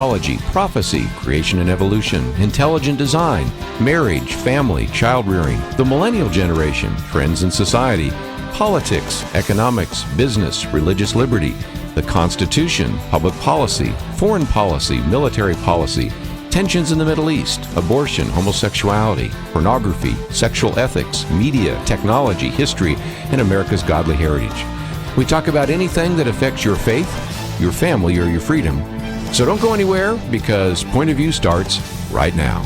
prophecy, creation and evolution, intelligent design, marriage, family, child rearing, the millennial generation, trends in society, politics, economics, business, religious liberty, the Constitution, public policy, foreign policy, military policy, tensions in the Middle East, abortion, homosexuality, pornography, sexual ethics, media, technology, history, and America's godly heritage. We talk about anything that affects your faith, your family, or your freedom. So don't go anywhere, because Point of View starts right now.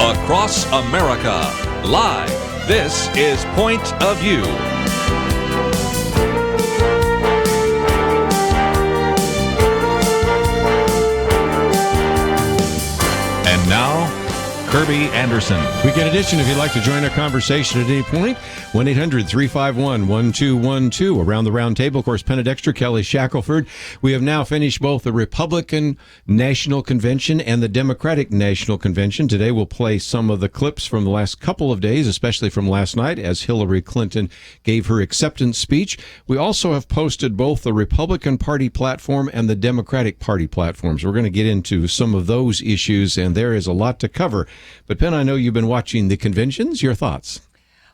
Across America, live, this is Point of View. And now, Kerby Anderson. Weekend edition. If you'd like to join our conversation at any point, 1-800-351-1212. Around the round table, of course, Penna, Dexter, Kelly, Shackelford. We have now finished both the Republican National Convention and the Democratic National Convention. Today we'll play some of the clips from the last couple of days, especially from last night, as Hillary Clinton gave her acceptance speech. We also have posted both the Republican Party platform and the Democratic Party platforms. We're going to get into some of those issues, and there is a lot to cover. But, Penn, I know you've been watching the conventions. Your thoughts?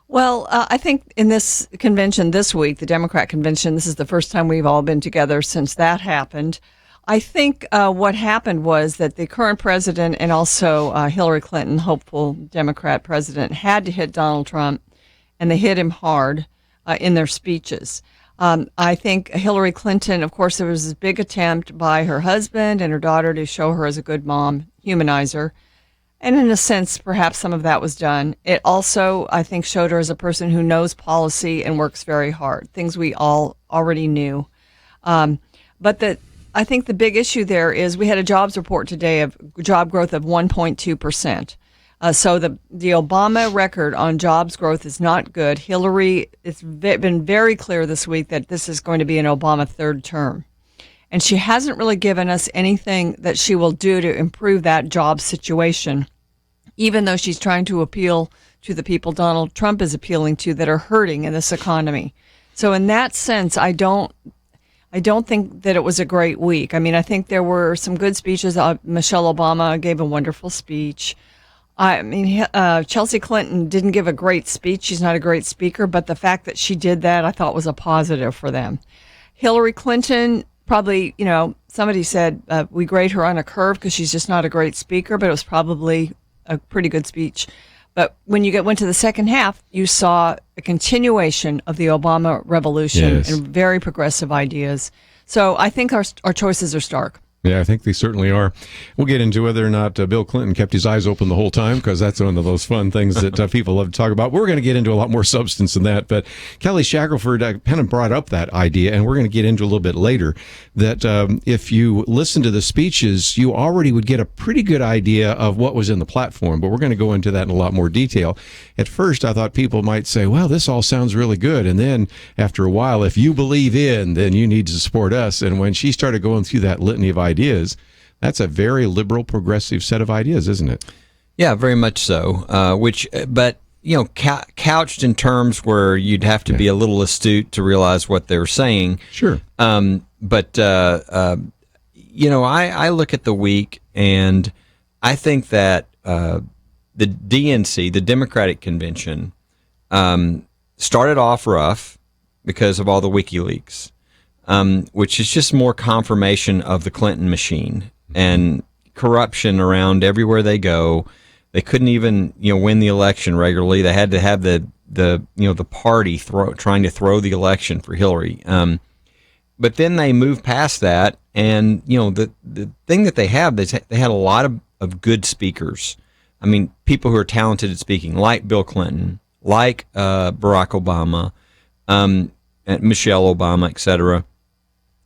Well, I think in this convention this week, the Democrat convention, this is the first time we've all been together since that happened. I think what happened was that the current president and also Hillary Clinton, hopeful Democrat president, had to hit Donald Trump, and they hit him hard in their speeches. I think Hillary Clinton, of course, there was this big attempt by her husband and her daughter to show her as a good mom, humanize her. And in a sense, perhaps some of that was done. It also, I think, showed her as a person who knows policy and works very hard, things we all already knew. But I think the big issue there is we had a jobs report today of job growth of 1.2%. So the Obama record on jobs growth is not good. Hillary, it's been very clear this week that this is going to be an Obama third term. And she hasn't really given us anything that she will do to improve that job situation, even though she's trying to appeal to the people Donald Trump is appealing to that are hurting in this economy. So in that sense, I don't think that it was a great week. I mean, I think there were some good speeches. Michelle Obama gave a wonderful speech. I mean, Chelsea Clinton didn't give a great speech. She's not a great speaker, but the fact that she did that, I thought was a positive for them. Hillary Clinton, probably, somebody said we grade her on a curve because she's just not a great speaker, but it was probably a pretty good speech. But when you went to the second half, you saw a continuation of the Obama revolution, yes, and very progressive ideas. So I think our choices are stark. Yeah, I think they certainly are. We'll get into whether or not Bill Clinton kept his eyes open the whole time, because that's one of those fun things that people love to talk about. We're going to get into a lot more substance than that. But Kelly Shackelford kind of brought up that idea, and we're going to get into a little bit later, that if you listen to the speeches, you already would get a pretty good idea of what was in the platform. But we're going to go into that in a lot more detail. At first, I thought people might say, well, this all sounds really good. And then after a while, if you believe in, then you need to support us. And when she started going through that litany of ideas, that's a very liberal, progressive set of ideas, isn't it? Yeah, very much so. But couched in terms where you'd have to be a little astute to realize what they're saying. Sure. I look at the week, and I think that the DNC, the Democratic Convention, started off rough because of all the WikiLeaks. Which is just more confirmation of the Clinton machine and corruption around everywhere they go. They couldn't even, win the election regularly. They had to have the party trying to throw the election for Hillary. But then they moved past that, and the thing that they have, they had a lot of good speakers. I mean, people who are talented at speaking, like Bill Clinton, like Barack Obama, and Michelle Obama, etc.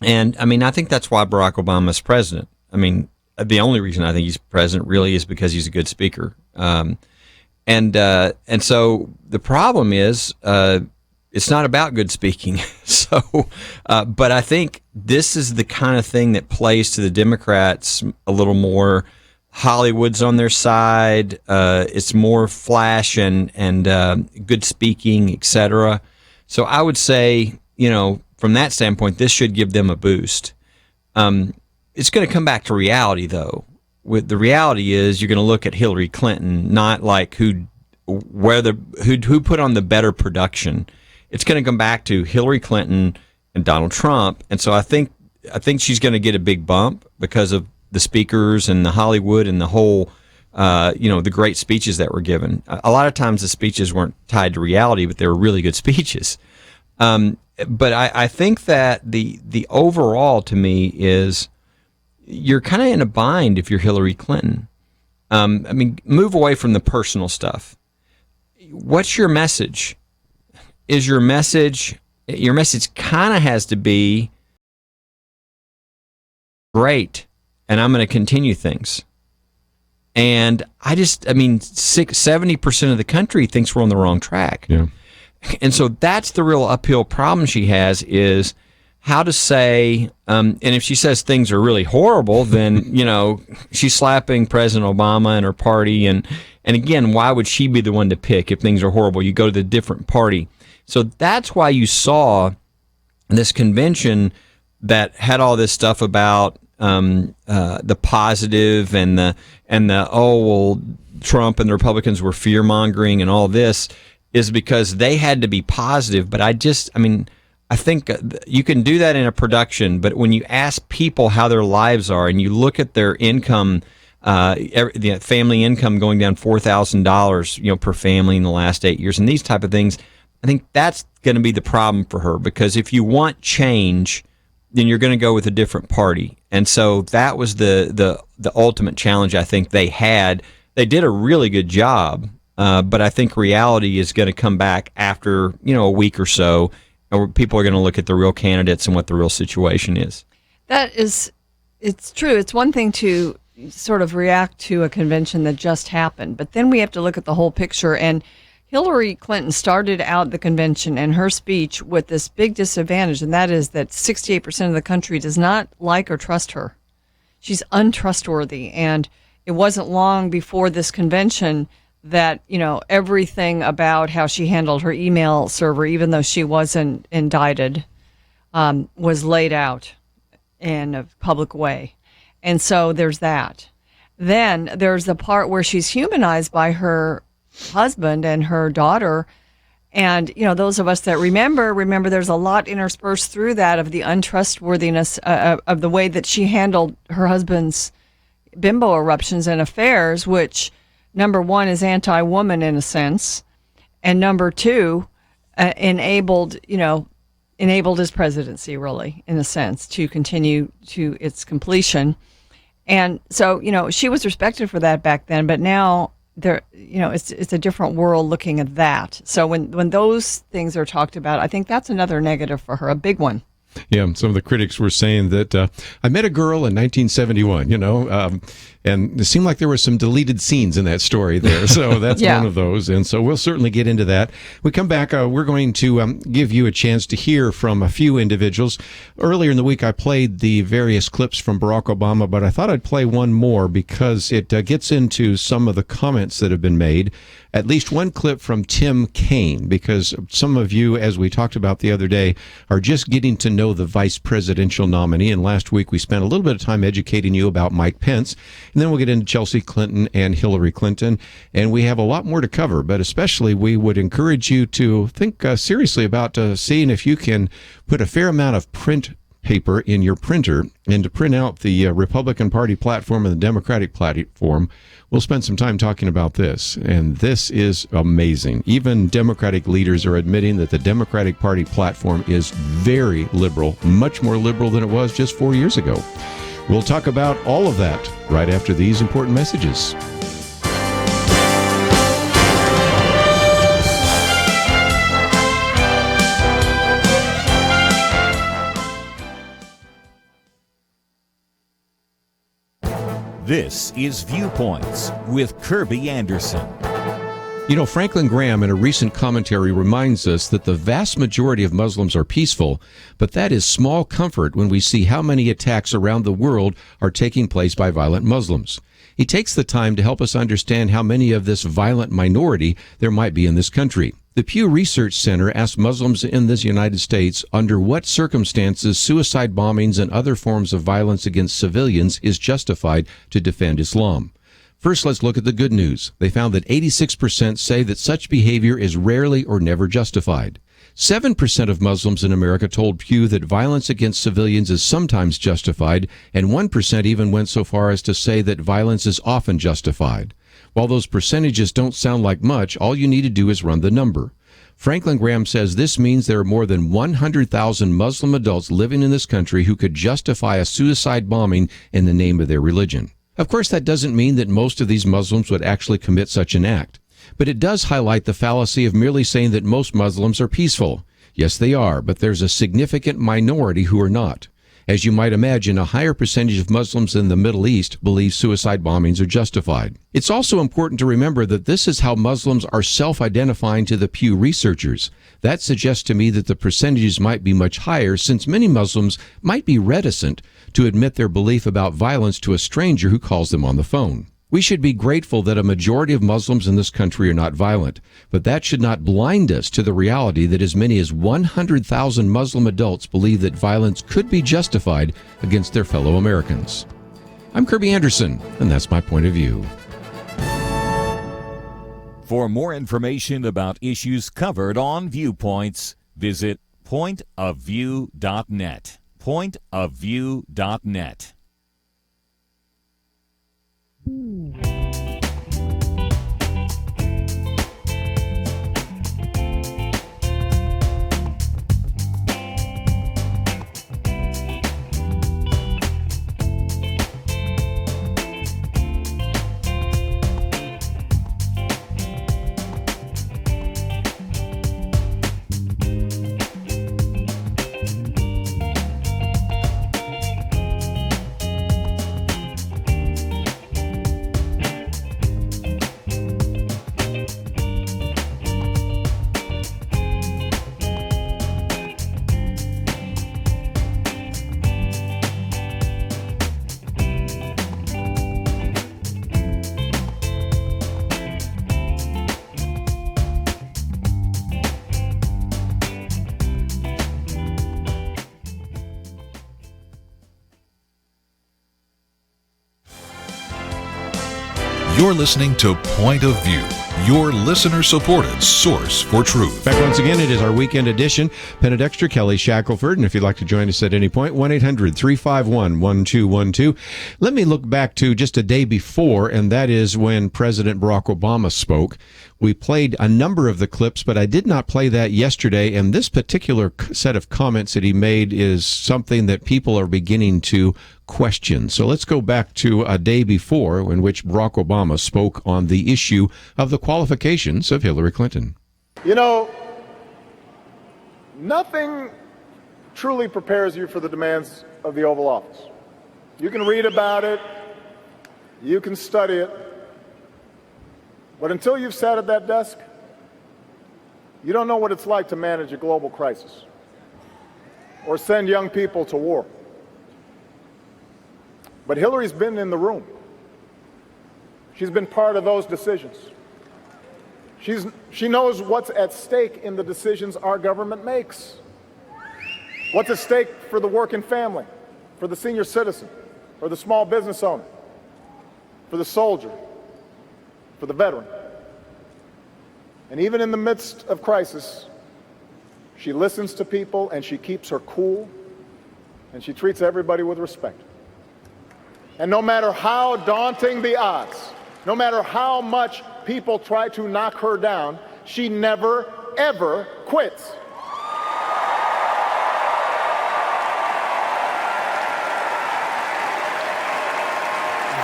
And I mean, I think that's why Barack Obama is president. I mean, the only reason I think he's president really is because he's a good speaker. And so the problem is, it's not about good speaking. But I think this is the kind of thing that plays to the Democrats a little more Hollywood's on their side. It's more flash and good speaking, etc. So I would say, from that standpoint, this should give them a boost. It's going to come back to reality, though. The reality is you're going to look at Hillary Clinton, not like who put on the better production. It's going to come back to Hillary Clinton and Donald Trump, and so I think she's going to get a big bump because of the speakers and the Hollywood and the whole, the great speeches that were given. A lot of times the speeches weren't tied to reality, but they were really good speeches. But I think that the overall to me is you're kind of in a bind if you're Hillary Clinton. Move away from the personal stuff. What's your message? Is your message kind of has to be great, and I'm going to continue things. And 70% of the country thinks we're on the wrong track. Yeah. And so that's the real uphill problem she has, is how to say, and if she says things are really horrible, then, she's slapping President Obama and her party. And again, why would she be the one to pick if things are horrible? You go to the different party. So that's why you saw this convention that had all this stuff about the positive and the Trump and the Republicans were fear mongering and all this, is because they had to be positive. But I think you can do that in a production, but when you ask people how their lives are and you look at their income, the family income going down $4,000, per family in the last 8 years, and these type of things, I think that's going to be the problem for her. Because if you want change, then you're going to go with a different party. And so that was the ultimate challenge I think they had. They did a really good job, but I think reality is going to come back after a week or so, and people are going to look at the real candidates and what the real situation is. It's true. It's one thing to sort of react to a convention that just happened, but then we have to look at the whole picture. And Hillary Clinton started out the convention and her speech with this big disadvantage, and that is that 68% of the country does not like or trust her. She's untrustworthy, and it wasn't long before this convention that, everything about how she handled her email server, even though she wasn't indicted, was laid out in a public way. And so there's that. Then there's the part where she's humanized by her husband and her daughter. And, those of us that remember there's a lot interspersed through that of the untrustworthiness of the way that she handled her husband's bimbo eruptions and affairs, which, number one, is anti-woman in a sense, and number two, enabled his presidency, really, in a sense, to continue to its completion. And so, she was respected for that back then, but now it's a different world looking at that. So when those things are talked about, I think that's another negative for her, a big one. Yeah, some of the critics were saying that I met a girl in 1971, and it seemed like there were some deleted scenes in that story there. So that's one of those. And so we'll certainly get into that. We come back, we're going to give you a chance to hear from a few individuals. Earlier in the week, I played the various clips from Barack Obama, but I thought I'd play one more because it gets into some of the comments that have been made. At least one clip from Tim Kaine, because some of you, as we talked about the other day, are just getting to know the vice presidential nominee. And last week we spent a little bit of time educating you about Mike Pence. And then we'll get into Chelsea Clinton and Hillary Clinton. And we have a lot more to cover, but especially we would encourage you to think seriously about seeing if you can put a fair amount of print paper in your printer and to print out the Republican Party platform and the Democratic platform. We'll spend some time talking about this, and this is amazing. Even Democratic leaders are admitting that the Democratic Party platform is very liberal, much more liberal than it was just 4 years ago. We'll talk about all of that right after these important messages. This is Viewpoints with Kerby Anderson. Franklin Graham in a recent commentary reminds us that the vast majority of Muslims are peaceful, but that is small comfort when we see how many attacks around the world are taking place by violent Muslims. He takes the time to help us understand how many of this violent minority there might be in this country. The Pew Research Center asked Muslims in the United States under what circumstances suicide bombings and other forms of violence against civilians is justified to defend Islam. First, let's look at the good news. They found that 86% say that such behavior is rarely or never justified. 7% of Muslims in America told Pew that violence against civilians is sometimes justified, and 1% even went so far as to say that violence is often justified. While those percentages don't sound like much, all you need to do is run the number. Franklin Graham says this means there are more than 100,000 Muslim adults living in this country who could justify a suicide bombing in the name of their religion. Of course, that doesn't mean that most of these Muslims would actually commit such an act. But it does highlight the fallacy of merely saying that most Muslims are peaceful. Yes, they are, but there's a significant minority who are not. As you might imagine, a higher percentage of Muslims in the Middle East believe suicide bombings are justified. It's also important to remember that this is how Muslims are self-identifying to the Pew researchers. That suggests to me that the percentages might be much higher, since many Muslims might be reticent to admit their belief about violence to a stranger who calls them on the phone. We should be grateful that a majority of Muslims in this country are not violent, but that should not blind us to the reality that as many as 100,000 Muslim adults believe that violence could be justified against their fellow Americans. I'm Kerby Anderson, and that's my point of view. For more information about issues covered on Viewpoints, visit pointofview.net. Pointofview.net. You're listening to Point of View, your listener-supported source for truth. Back once again, it is our weekend edition. Penna, Dexter, Kelly, Shackelford, and if you'd like to join us at any point, 1-800-351-1212. Let me look back to just a day before, and that is when President Barack Obama spoke. We played a number of the clips, but I did not play that yesterday, and this particular set of comments that he made is something that people are beginning to question. So let's go back to a day before in which Barack Obama spoke on the issue of the qualifications of Hillary Clinton. You know, nothing truly prepares you for the demands of the Oval Office. You can read about it, you can study it, but until you've sat at that desk, you don't know what it's like to manage a global crisis or send young people to war. But Hillary's been in the room. She's been part of those decisions. She knows what's at stake in the decisions our government makes. What's at stake for the working family, for the senior citizen, for the small business owner, for the soldier, for the veteran. And even in the midst of crisis, she listens to people and she keeps her cool and she treats everybody with respect. And no matter how daunting the odds, no matter how much people try to knock her down, she never, ever quits.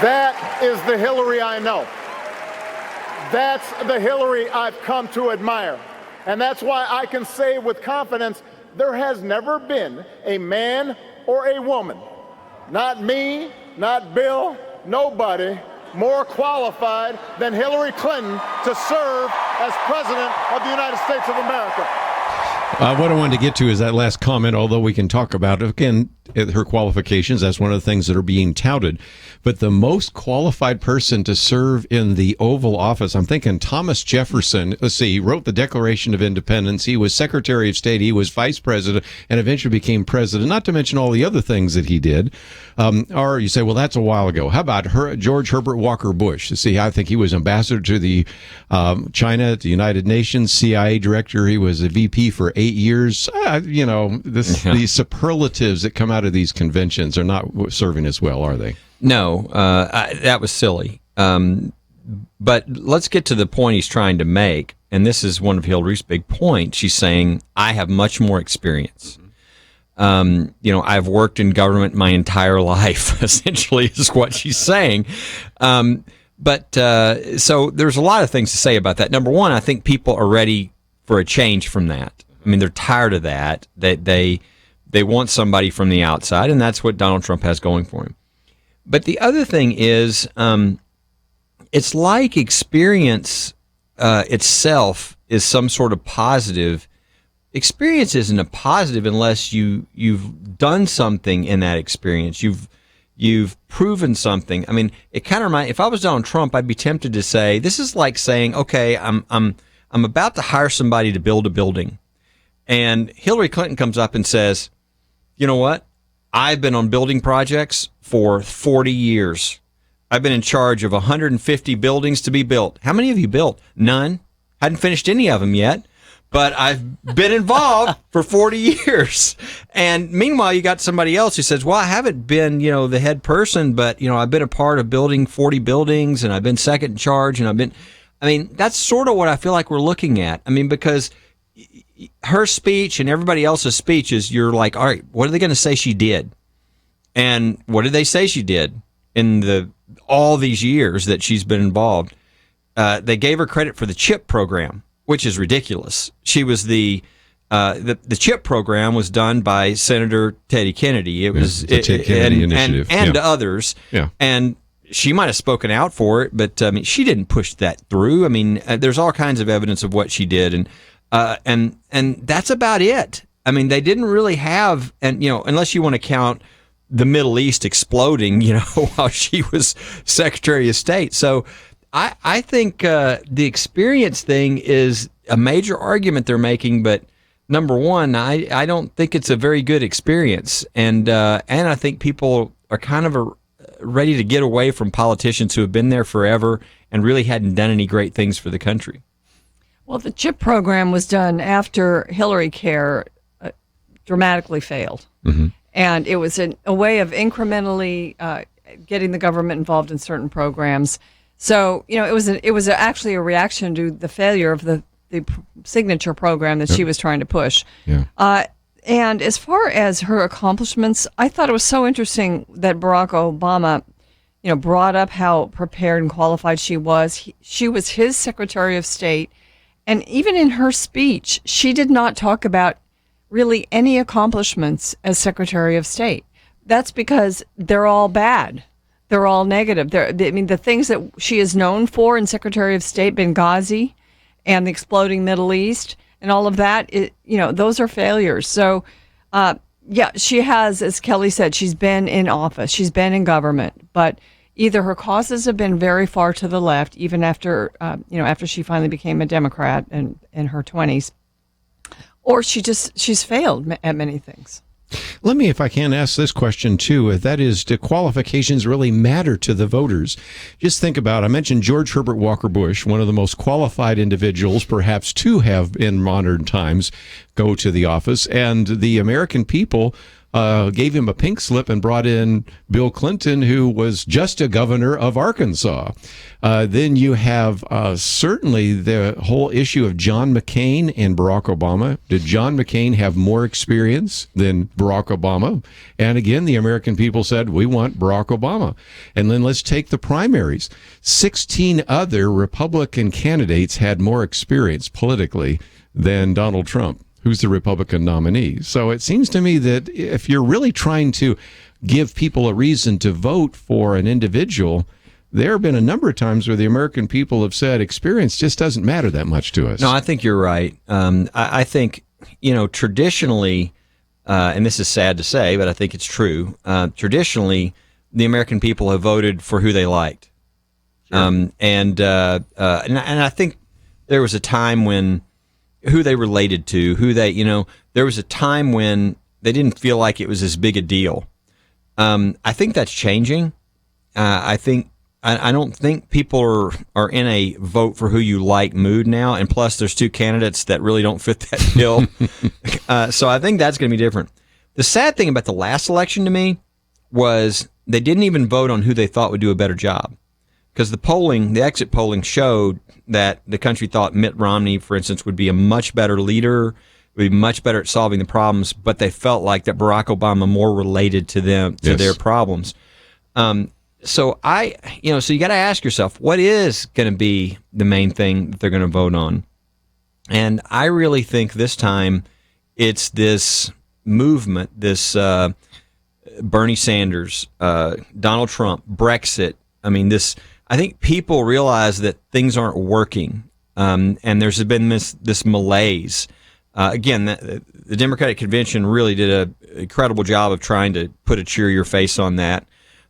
That is the Hillary I know. That's the Hillary I've come to admire. And that's why I can say with confidence, there has never been a man or a woman, not me, not Bill, nobody, more qualified than Hillary Clinton to serve as President of the United States of America. What I wanted to get to is that last comment, although we can talk about it. Again, at her qualifications. That's one of the things that are being touted. But the most qualified person to serve in the Oval Office, I'm thinking Thomas Jefferson. Let's see, he wrote the Declaration of Independence. He was Secretary of State. He was Vice President and eventually became President, not to mention all the other things that he did. Or you say, well, that's a while ago. How about George Herbert Walker Bush? See, I think he was ambassador to the China, to the United Nations, CIA director. He was a VP for 8 years. These superlatives that come out of these conventions are not serving as well, are they? No, that was silly. But let's get to the point he's trying to make. And this is one of Hillary's big points. She's saying, I have much more experience. I've worked in government my entire life, essentially, is what she's saying. So there's a lot of things to say about that. Number one, I think people are ready for a change from that. I mean, they're tired of that. They want somebody from the outside, and that's what Donald Trump has going for him. But the other thing is, it's like experience itself is some sort of positive. Experience isn't a positive unless you've done something in that experience. You've proven something. I mean, it kind of reminds. If I was Donald Trump, I'd be tempted to say, this is like saying, okay, I'm about to hire somebody to build a building, and Hillary Clinton comes up and says, you know what? I've been on building projects for 40 years. I've been in charge of 150 buildings to be built. How many have you built? None. Hadn't finished any of them yet, but I've been involved for 40 years. And meanwhile, you got somebody else who says, well, I haven't been, the head person, but, I've been a part of building 40 buildings, and I've been second in charge, and that's sort of what I feel like we're looking at. I mean, because her speech and everybody else's speeches, you're like, all right, what are they going to say she did? And what did they say she did in all these years that she's been involved? They gave her credit for the CHIP program, which is ridiculous. She was the CHIP program was done by Senator Teddy Kennedy. It was the Ted Kennedy initiative, and others. Yeah. And she might have spoken out for it, but she didn't push that through. There's all kinds of evidence of what she did, and that's about it. They didn't really have, and unless you want to count the Middle East exploding, while she was Secretary of State. So I think the experience thing is a major argument they're making, but number one, I don't think it's a very good experience, and I think people are kind of ready to get away from politicians who have been there forever and really hadn't done any great things for the country. Well, the CHIP program was done after Hillary Care dramatically failed. Mm-hmm. And it was a way of incrementally getting the government involved in certain programs. So, it was actually a reaction to the failure of the signature program that she was trying to push. Yeah. And as far as her accomplishments, I thought it was so interesting that Barack Obama, brought up how prepared and qualified she was. She was his Secretary of State. And even in her speech, she did not talk about really any accomplishments as Secretary of State. That's because they're all bad. They're all negative. The things that she is known for in Secretary of State, Benghazi and the exploding Middle East and all of that, those are failures. So, she has, as Kelly said, she's been in office. She's been in government. But either her causes have been very far to the left, even after she finally became a Democrat in her 20s, or she's failed at many things. Let me, if I can, ask this question too. That is, do qualifications really matter to the voters? Just think about, I mentioned George Herbert Walker Bush, one of the most qualified individuals perhaps to have in modern times go to the office, and the American people gave him a pink slip and brought in Bill Clinton, who was just a governor of Arkansas. Then you have certainly the whole issue of John McCain and Barack Obama. Did John McCain have more experience than Barack Obama? And again, the American people said, we want Barack Obama. And then let's take the primaries. 16 other Republican candidates had more experience politically than Donald Trump, who's the Republican nominee. So it seems to me that if you're really trying to give people a reason to vote for an individual, there have been a number of times where the American people have said experience just doesn't matter that much to us. No, I think you're right. I think, traditionally, and this is sad to say, but I think it's true. Traditionally, the American people have voted for who they liked. And I think there was a time when who they related to, there was a time when they didn't feel like it was as big a deal. I think that's changing. I don't think people are in a vote for who you like mood now. And plus, there's two candidates that really don't fit that bill. So I think that's going to be different. The sad thing about the last election to me was they didn't even vote on who they thought would do a better job. Because the exit polling showed that the country thought Mitt Romney, for instance, would be a much better leader, would be much better at solving the problems, but they felt like that Barack Obama more related to them, to their problems. So you got to ask yourself, what is going to be the main thing that they're going to vote on? And I really think this time it's this movement, this Bernie Sanders, Donald Trump, Brexit. I think people realize that things aren't working, and there's been this malaise. Again, the Democratic Convention really did an incredible job of trying to put a cheerier face on that.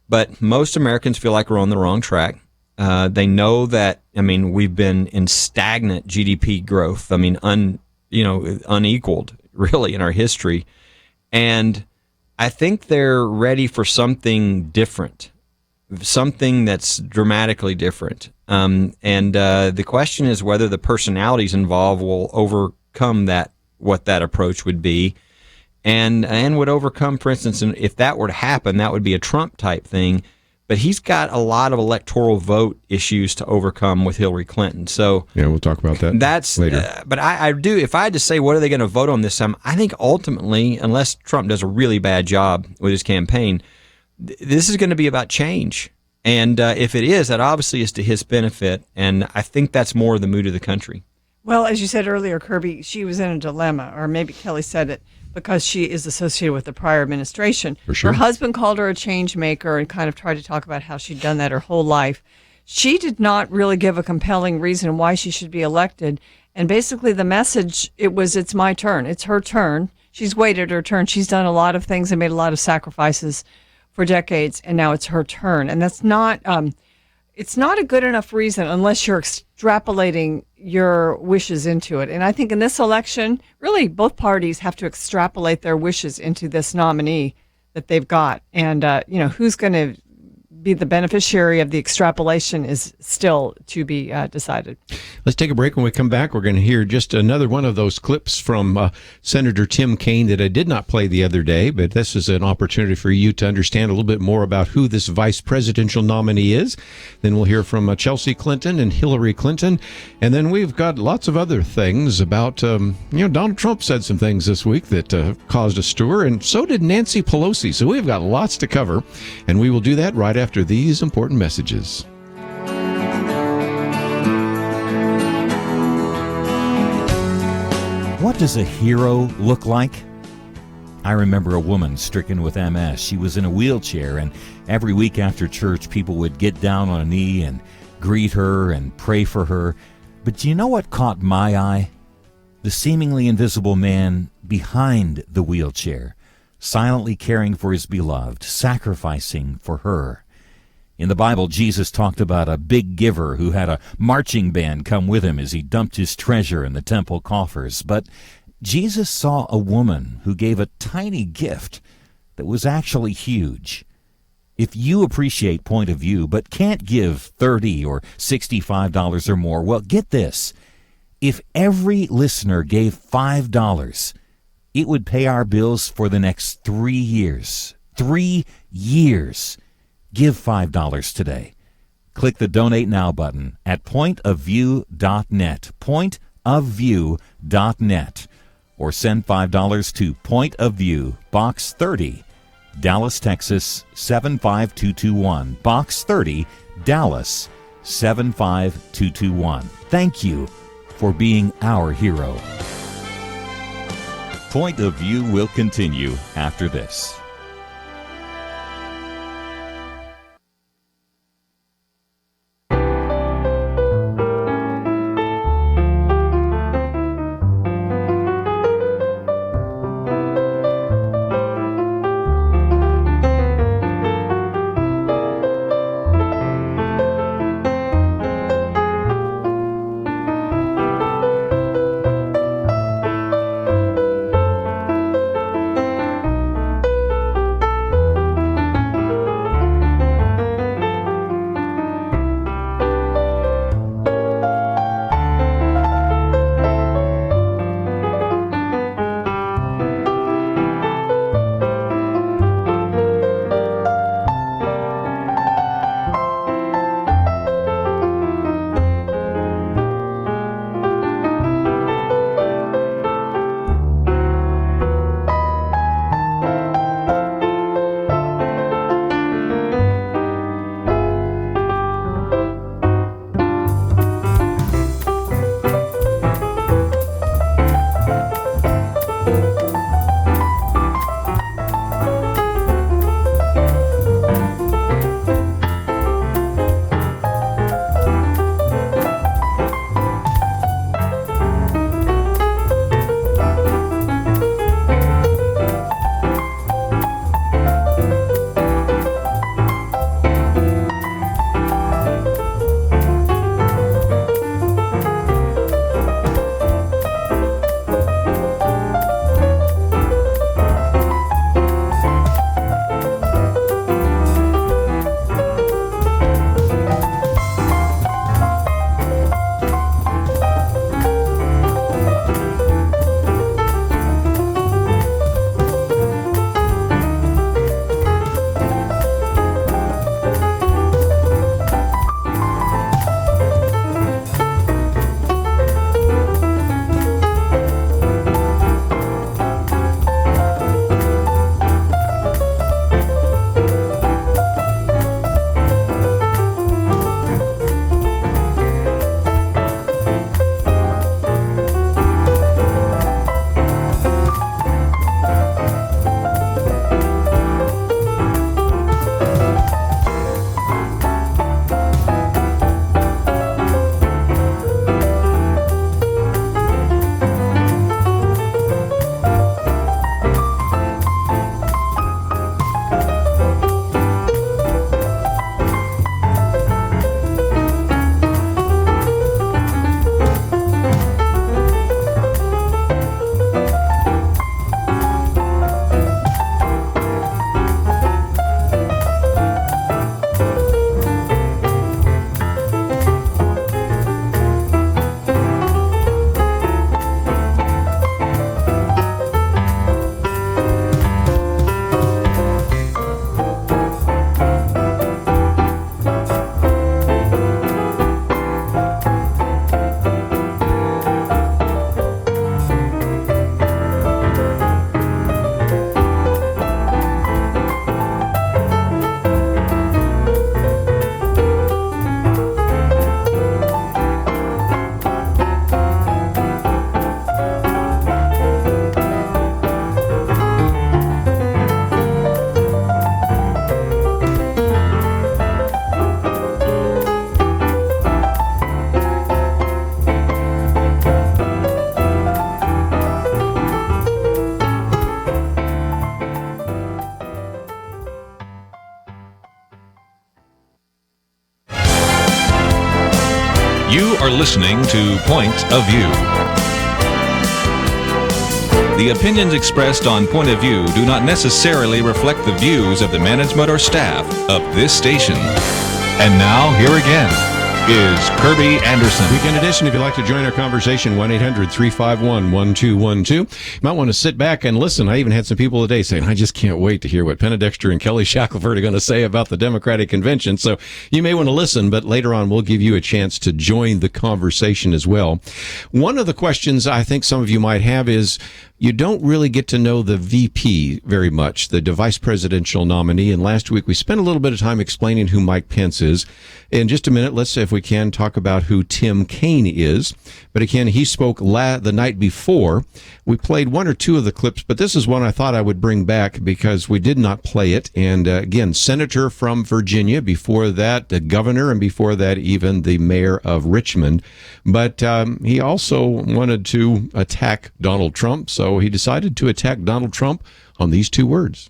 But most Americans feel like we're on the wrong track. They know that, we've been in stagnant GDP growth. Unequaled, really, in our history. And I think they're ready for something different. Something that's dramatically different. The question is whether the personalities involved will overcome what that approach would be, and would overcome, for instance, and if that were to happen, that would be a Trump type thing. But he's got a lot of electoral vote issues to overcome with Hillary Clinton. So yeah, we'll talk about that. That's later. But I do. If I had to say, what are they going to vote on this time? I think ultimately, unless Trump does a really bad job with his campaign, this is going to be about change. And if it is, that obviously is to his benefit. And I think that's more the mood of the country. Well, as you said earlier, Kerby, she was in a dilemma, or maybe Kelly said it, because she is associated with the prior administration. For sure. Her husband called her a change maker and kind of tried to talk about how she'd done that her whole life. She did not really give a compelling reason why she should be elected. And basically the message, it's my turn. It's her turn. She's waited her turn. She's done a lot of things and made a lot of sacrifices for decades, and now it's her turn. And that's not, it's not a good enough reason unless you're extrapolating your wishes into it. And I think in this election, really both parties have to extrapolate their wishes into this nominee that they've got. And, who's going to be the beneficiary of the extrapolation is still to be decided. Let's take a break. When we come back, we're going to hear just another one of those clips from Senator Tim Kaine that I did not play the other day, but this is an opportunity for you to understand a little bit more about who this vice presidential nominee is. Then we'll hear from Chelsea Clinton and Hillary Clinton. And then we've got lots of other things about, Donald Trump said some things this week that caused a stir, and so did Nancy Pelosi. So we've got lots to cover, and we will do that right after these important messages. What does a hero look like? I remember a woman stricken with MS. She was in a wheelchair, and every week after church, people would get down on a knee and greet her and pray for her. But do you know what caught my eye? The seemingly invisible man behind the wheelchair, silently caring for his beloved, sacrificing for her. In the Bible, Jesus talked about a big giver who had a marching band come with him as he dumped his treasure in the temple coffers. But Jesus saw a woman who gave a tiny gift that was actually huge. If you appreciate Point of View but can't give $30 or $65 or more, well, get this. If every listener gave $5, it would pay our bills for the next 3 years. 3 years. Give $5 today. Click the Donate Now button at pointofview.net, pointofview.net, or send $5 to Point of View, Box 30, Dallas, Texas 75221, Box 30, Dallas 75221. Thank you for being our hero. Point of View will continue after this. listening to Point of View. The opinions expressed on Point of View do not necessarily reflect the views of the management or staff of this station. And now, here again is Kerby Anderson. Weekend edition. If you'd like to join our conversation, 1-800-351-1212. You might want to sit back and listen. I even had some people today saying, I just can't wait to hear what Penna, Dexter, and Kelly Shackelford are going to say about the Democratic Convention. So you may want to listen, but later on we'll give you a chance to join the conversation as well. One of the questions I think some of you might have is, you don't really get to know the VP very much, the vice presidential nominee. And last week we spent a little bit of time explaining who Mike Pence is. In just a minute, let's, if we can, talk about who Tim Kaine is. But again, he spoke the night before. We played one or two of the clips, but this is one I thought I would bring back because we did not play it. And again, senator from Virginia, before that, the governor, and before that, even the mayor of Richmond. But he also wanted to attack Donald Trump, so he decided to attack Donald Trump on these two words.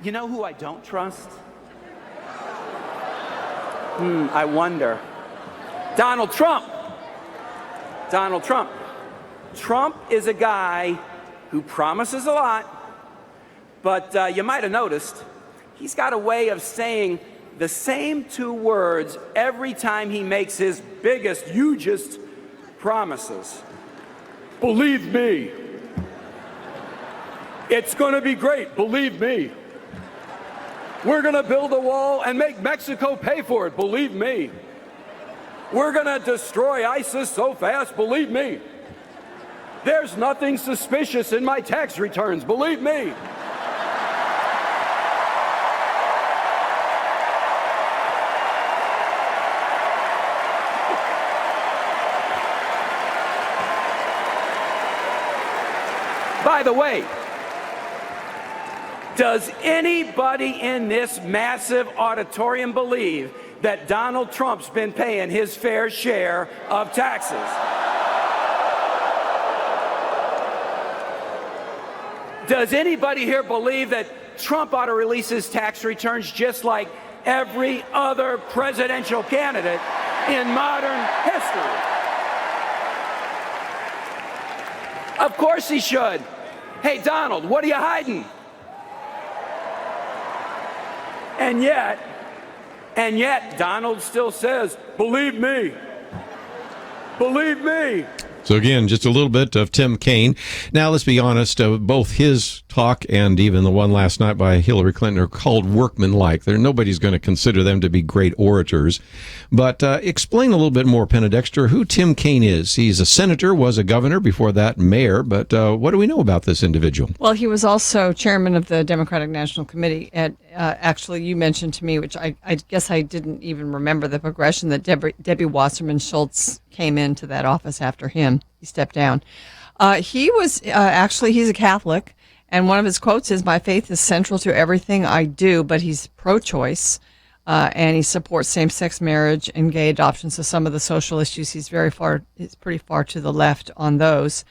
You know who I don't trust? I wonder. Donald Trump. Donald Trump. Trump is a guy who promises a lot, but you might have noticed he's got a way of saying the same two words every time he makes his biggest, hugest promises. Believe me. It's going to be great, believe me. We're going to build a wall and make Mexico pay for it, believe me. We're going to destroy ISIS so fast, believe me. There's nothing suspicious in my tax returns, believe me. By the way, does anybody in this massive auditorium believe that Donald Trump's been paying his fair share of taxes? Does anybody here believe that Trump ought to release his tax returns just like every other presidential candidate in modern history? Of course he should. Hey, Donald, what are you hiding? And yet, Donald still says, believe me. Believe me. So again, just a little bit of Tim Kaine. Now, let's be honest, both his talk and even the one last night by Hillary Clinton are called workmanlike. Nobody's going to consider them to be great orators. But explain a little bit more, Penna, Dexter, who Tim Kaine is. He's a senator, was a governor, before that mayor. But what do we know about this individual? Well, he was also chairman of the Democratic National Committee. And actually, you mentioned to me, which I guess I didn't even remember the progression, that Debbie Wasserman Schultz came into that office after him. He stepped down. He was he's a Catholic, and one of his quotes is, "My faith is central to everything I do," but he's pro-choice, and he supports same-sex marriage and gay adoption. So some of the social issues, he's pretty far to the left on those.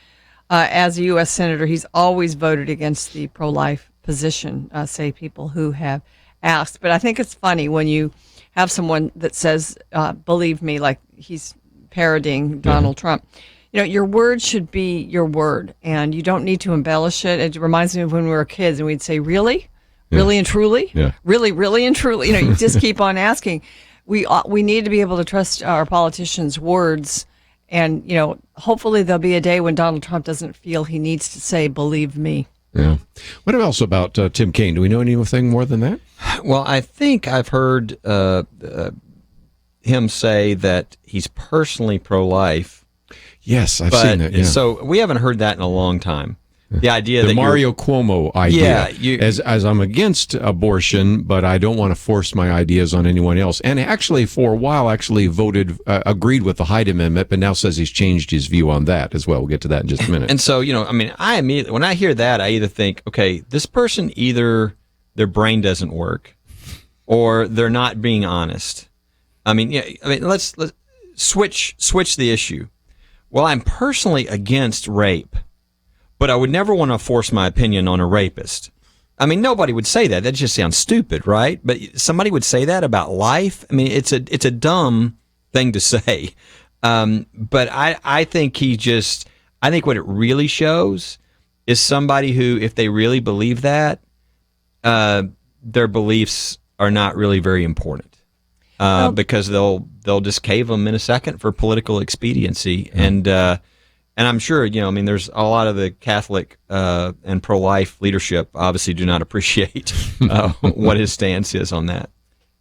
As a U.S. Senator, he's always voted against the pro-life position, say people who have asked. But I think it's funny when you have someone that says, believe me, like he's parodying Donald Trump. You know, your word should be your word, and you don't need to embellish it. It reminds me of when we were kids, and we'd say, really? Really and truly? Yeah. Really and truly? You know, you just keep on asking. We need to be able to trust our politicians' words, and, you know, hopefully there'll be a day when Donald Trump doesn't feel he needs to say, believe me. Yeah. What else about Tim Kaine? Do we know anything more than that? Well, I think I've heard him say that he's personally pro-life. Yes, I've seen that. Yeah. So we haven't heard that in a long time. The idea that Mario Cuomo idea, yeah, as I'm against abortion, but I don't want to force my ideas on anyone else. And actually, for a while, agreed with the Hyde Amendment, but now says he's changed his view on that as well. We'll get to that in just a minute. And so, you know, I mean, I immediately, when I hear that, I either think, okay, this person, either their brain doesn't work, or they're not being honest. I mean, let's switch the issue. Well, I'm personally against rape, but I would never want to force my opinion on a rapist. I mean, nobody would say that. That just sounds stupid, right? But somebody would say that about life. I mean, it's a dumb thing to say. But I think I think what it really shows is somebody who, if they really believe that, their beliefs are not really very important, because they'll just cave them in a second for political expediency. And I'm sure, there's a lot of the Catholic and pro-life leadership obviously do not appreciate what his stance is on that.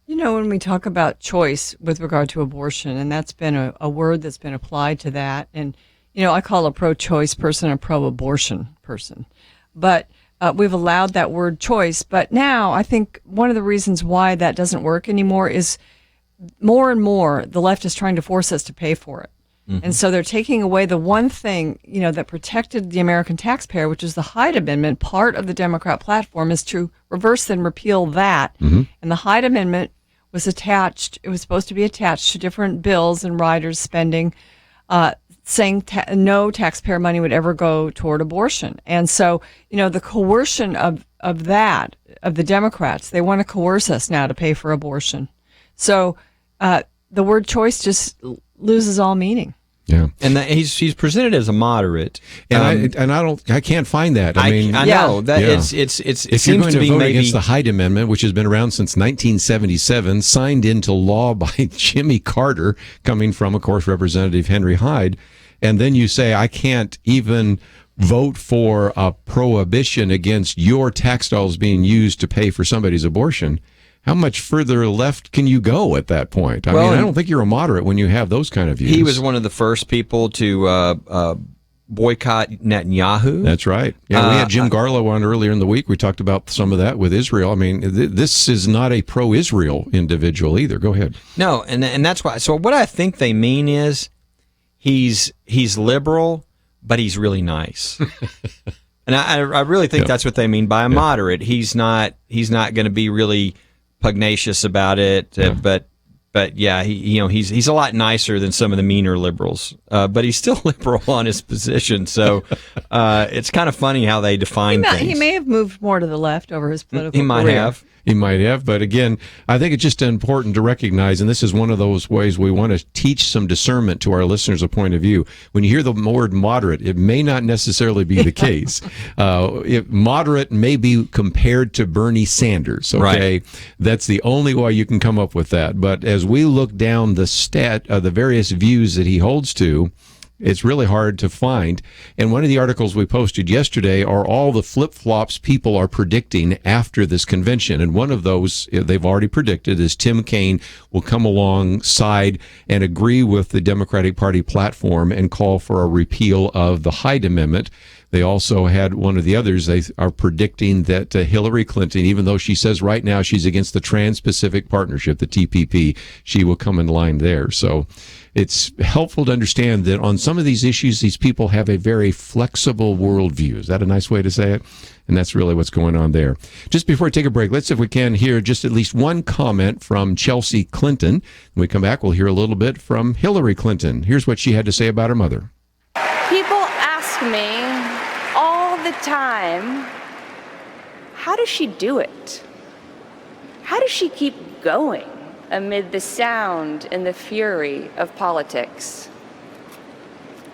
When we talk about choice with regard to abortion, and that's been a word that's been applied to that, and, I call a pro-choice person a pro-abortion person. But we've allowed that word choice. But now I think one of the reasons why that doesn't work anymore is more and more the left is trying to force us to pay for it. Mm-hmm. And so they're taking away the one thing, that protected the American taxpayer, which is the Hyde Amendment. Part of the Democrat platform is to reverse and repeal that. Mm-hmm. And the Hyde Amendment was supposed to be attached to different bills and riders spending, saying no taxpayer money would ever go toward abortion. And so, the coercion of the Democrats, they want to coerce us now to pay for abortion. So the word choice just loses all meaning. Yeah, and he's presented as a moderate, and I can't find that. I know that it's if seems you're going to be vote maybe against the Hyde Amendment, which has been around since 1977, signed into law by Jimmy Carter, coming from, of course, Representative Henry Hyde, and then you say I can't even vote for a prohibition against your tax dollars being used to pay for somebody's abortion. How much further left can you go at that point? I don't think you're a moderate when you have those kind of views. He was one of the first people to boycott Netanyahu. That's right. Yeah, we had Jim Garlow on earlier in the week. We talked about some of that with Israel. This is not a pro-Israel individual either. Go ahead. No, and that's why. So what I think they mean is he's liberal, but he's really nice. And I really think that's what they mean by a moderate. He's not going to be really pugnacious about it, but he's a lot nicer than some of the meaner liberals, but he's still liberal on his position. So it's kind of funny how they define things. He may have moved more to the left over his political career. He might have, but again, I think it's just important to recognize, and this is one of those ways we want to teach some discernment to our listeners a point of view. When you hear the word moderate, it may not necessarily be the case. Moderate may be compared to Bernie Sanders, okay? Right. That's the only way you can come up with that. But as we look down the various views that he holds to, it's really hard to find. And one of the articles we posted yesterday are all the flip-flops people are predicting after this convention. And one of those they've already predicted is Tim Kaine will come alongside and agree with the Democratic Party platform and call for a repeal of the Hyde Amendment. They also had one of the others. They are predicting that Hillary Clinton, even though she says right now she's against the Trans-Pacific Partnership, the TPP, she will come in line there. So it's helpful to understand that on some of these issues, these people have a very flexible worldview. Is that a nice way to say it? And that's really what's going on there. Just before we take a break, let's see if we can hear just at least one comment from Chelsea Clinton. When we come back, we'll hear a little bit from Hillary Clinton. Here's what she had to say about her mother. People ask me all the time, how does she do it? How does she keep going amid the sound and the fury of politics?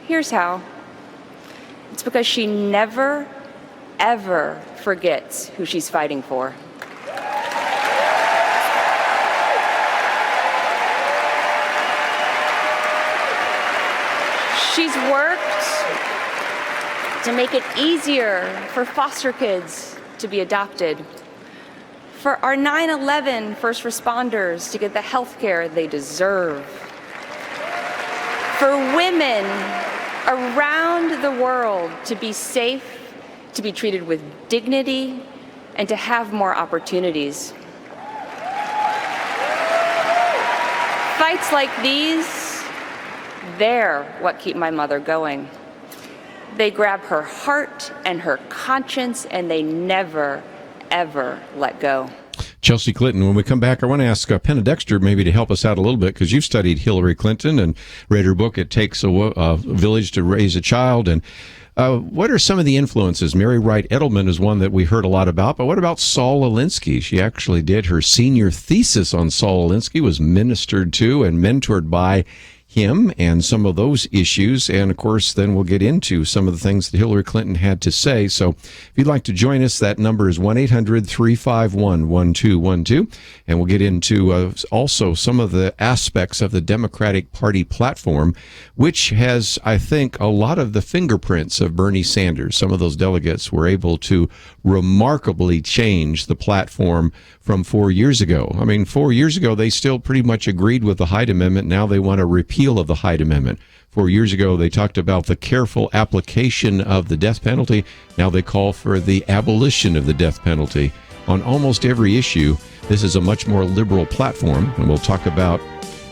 Here's how. It's because she never, ever forgets who she's fighting for. She's worked to make it easier for foster kids to be adopted, for our 9/11 first responders to get the health care they deserve, for women around the world to be safe, to be treated with dignity, and to have more opportunities. Fights like these, they're what keep my mother going. They grab her heart and her conscience, and they never, ever let go. Chelsea Clinton, when we come back, I want to ask Penna Dexter maybe to help us out a little bit, because you've studied Hillary Clinton and read her book, It Takes a Village to Raise a Child. And what are some of the influences? Mary Wright Edelman is one that we heard a lot about, but what about Saul Alinsky? She actually did her senior thesis on Saul Alinsky, was ministered to and mentored by him and some of those issues. And of course, then we'll get into some of the things that Hillary Clinton had to say. So if you'd like to join us, that number is 1-800-351-1212. And we'll get into also some of the aspects of the Democratic Party platform, which has, I think, a lot of the fingerprints of Bernie Sanders. Some of those delegates were able to remarkably change the platform from 4 years ago. I mean, 4 years ago, they still pretty much agreed with the Hyde Amendment. Now they want a repeal of the Hyde Amendment. 4 years ago, they talked about the careful application of the death penalty. Now they call for the abolition of the death penalty. On almost every issue, this is a much more liberal platform, and we'll talk about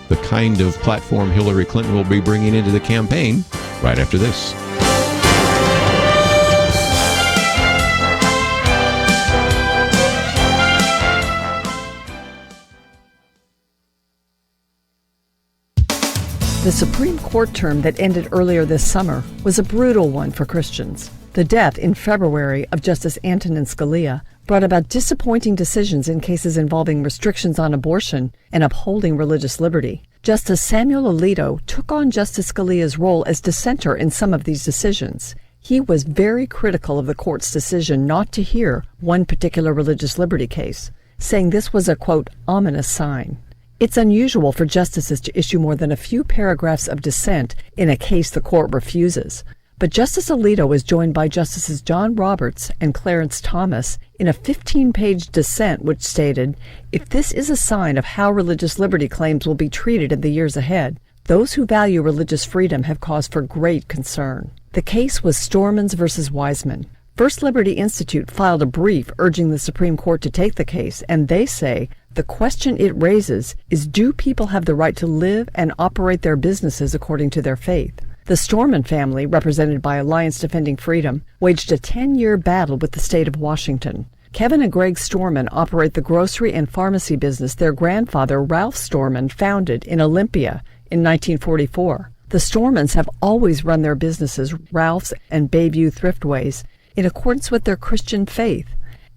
the kind of platform Hillary Clinton will be bringing into the campaign right after this. The Supreme Court term that ended earlier this summer was a brutal one for Christians. The death in February of Justice Antonin Scalia brought about disappointing decisions in cases involving restrictions on abortion and upholding religious liberty. Justice Samuel Alito took on Justice Scalia's role as dissenter in some of these decisions. He was very critical of the court's decision not to hear one particular religious liberty case, saying this was a, quote, ominous sign. It's unusual for justices to issue more than a few paragraphs of dissent in a case the court refuses. But Justice Alito was joined by Justices John Roberts and Clarence Thomas in a 15-page dissent which stated, if this is a sign of how religious liberty claims will be treated in the years ahead, those who value religious freedom have cause for great concern. The case was Stormans versus Wiseman. First Liberty Institute filed a brief urging the Supreme Court to take the case, and they say the question it raises is, do people have the right to live and operate their businesses according to their faith? The Storman family, represented by Alliance Defending Freedom, waged a 10-year battle with the state of Washington. Kevin and Greg Storman operate the grocery and pharmacy business their grandfather, Ralph Storman, founded in Olympia in 1944. The Stormans have always run their businesses, Ralph's and Bayview Thriftways, in accordance with their Christian faith.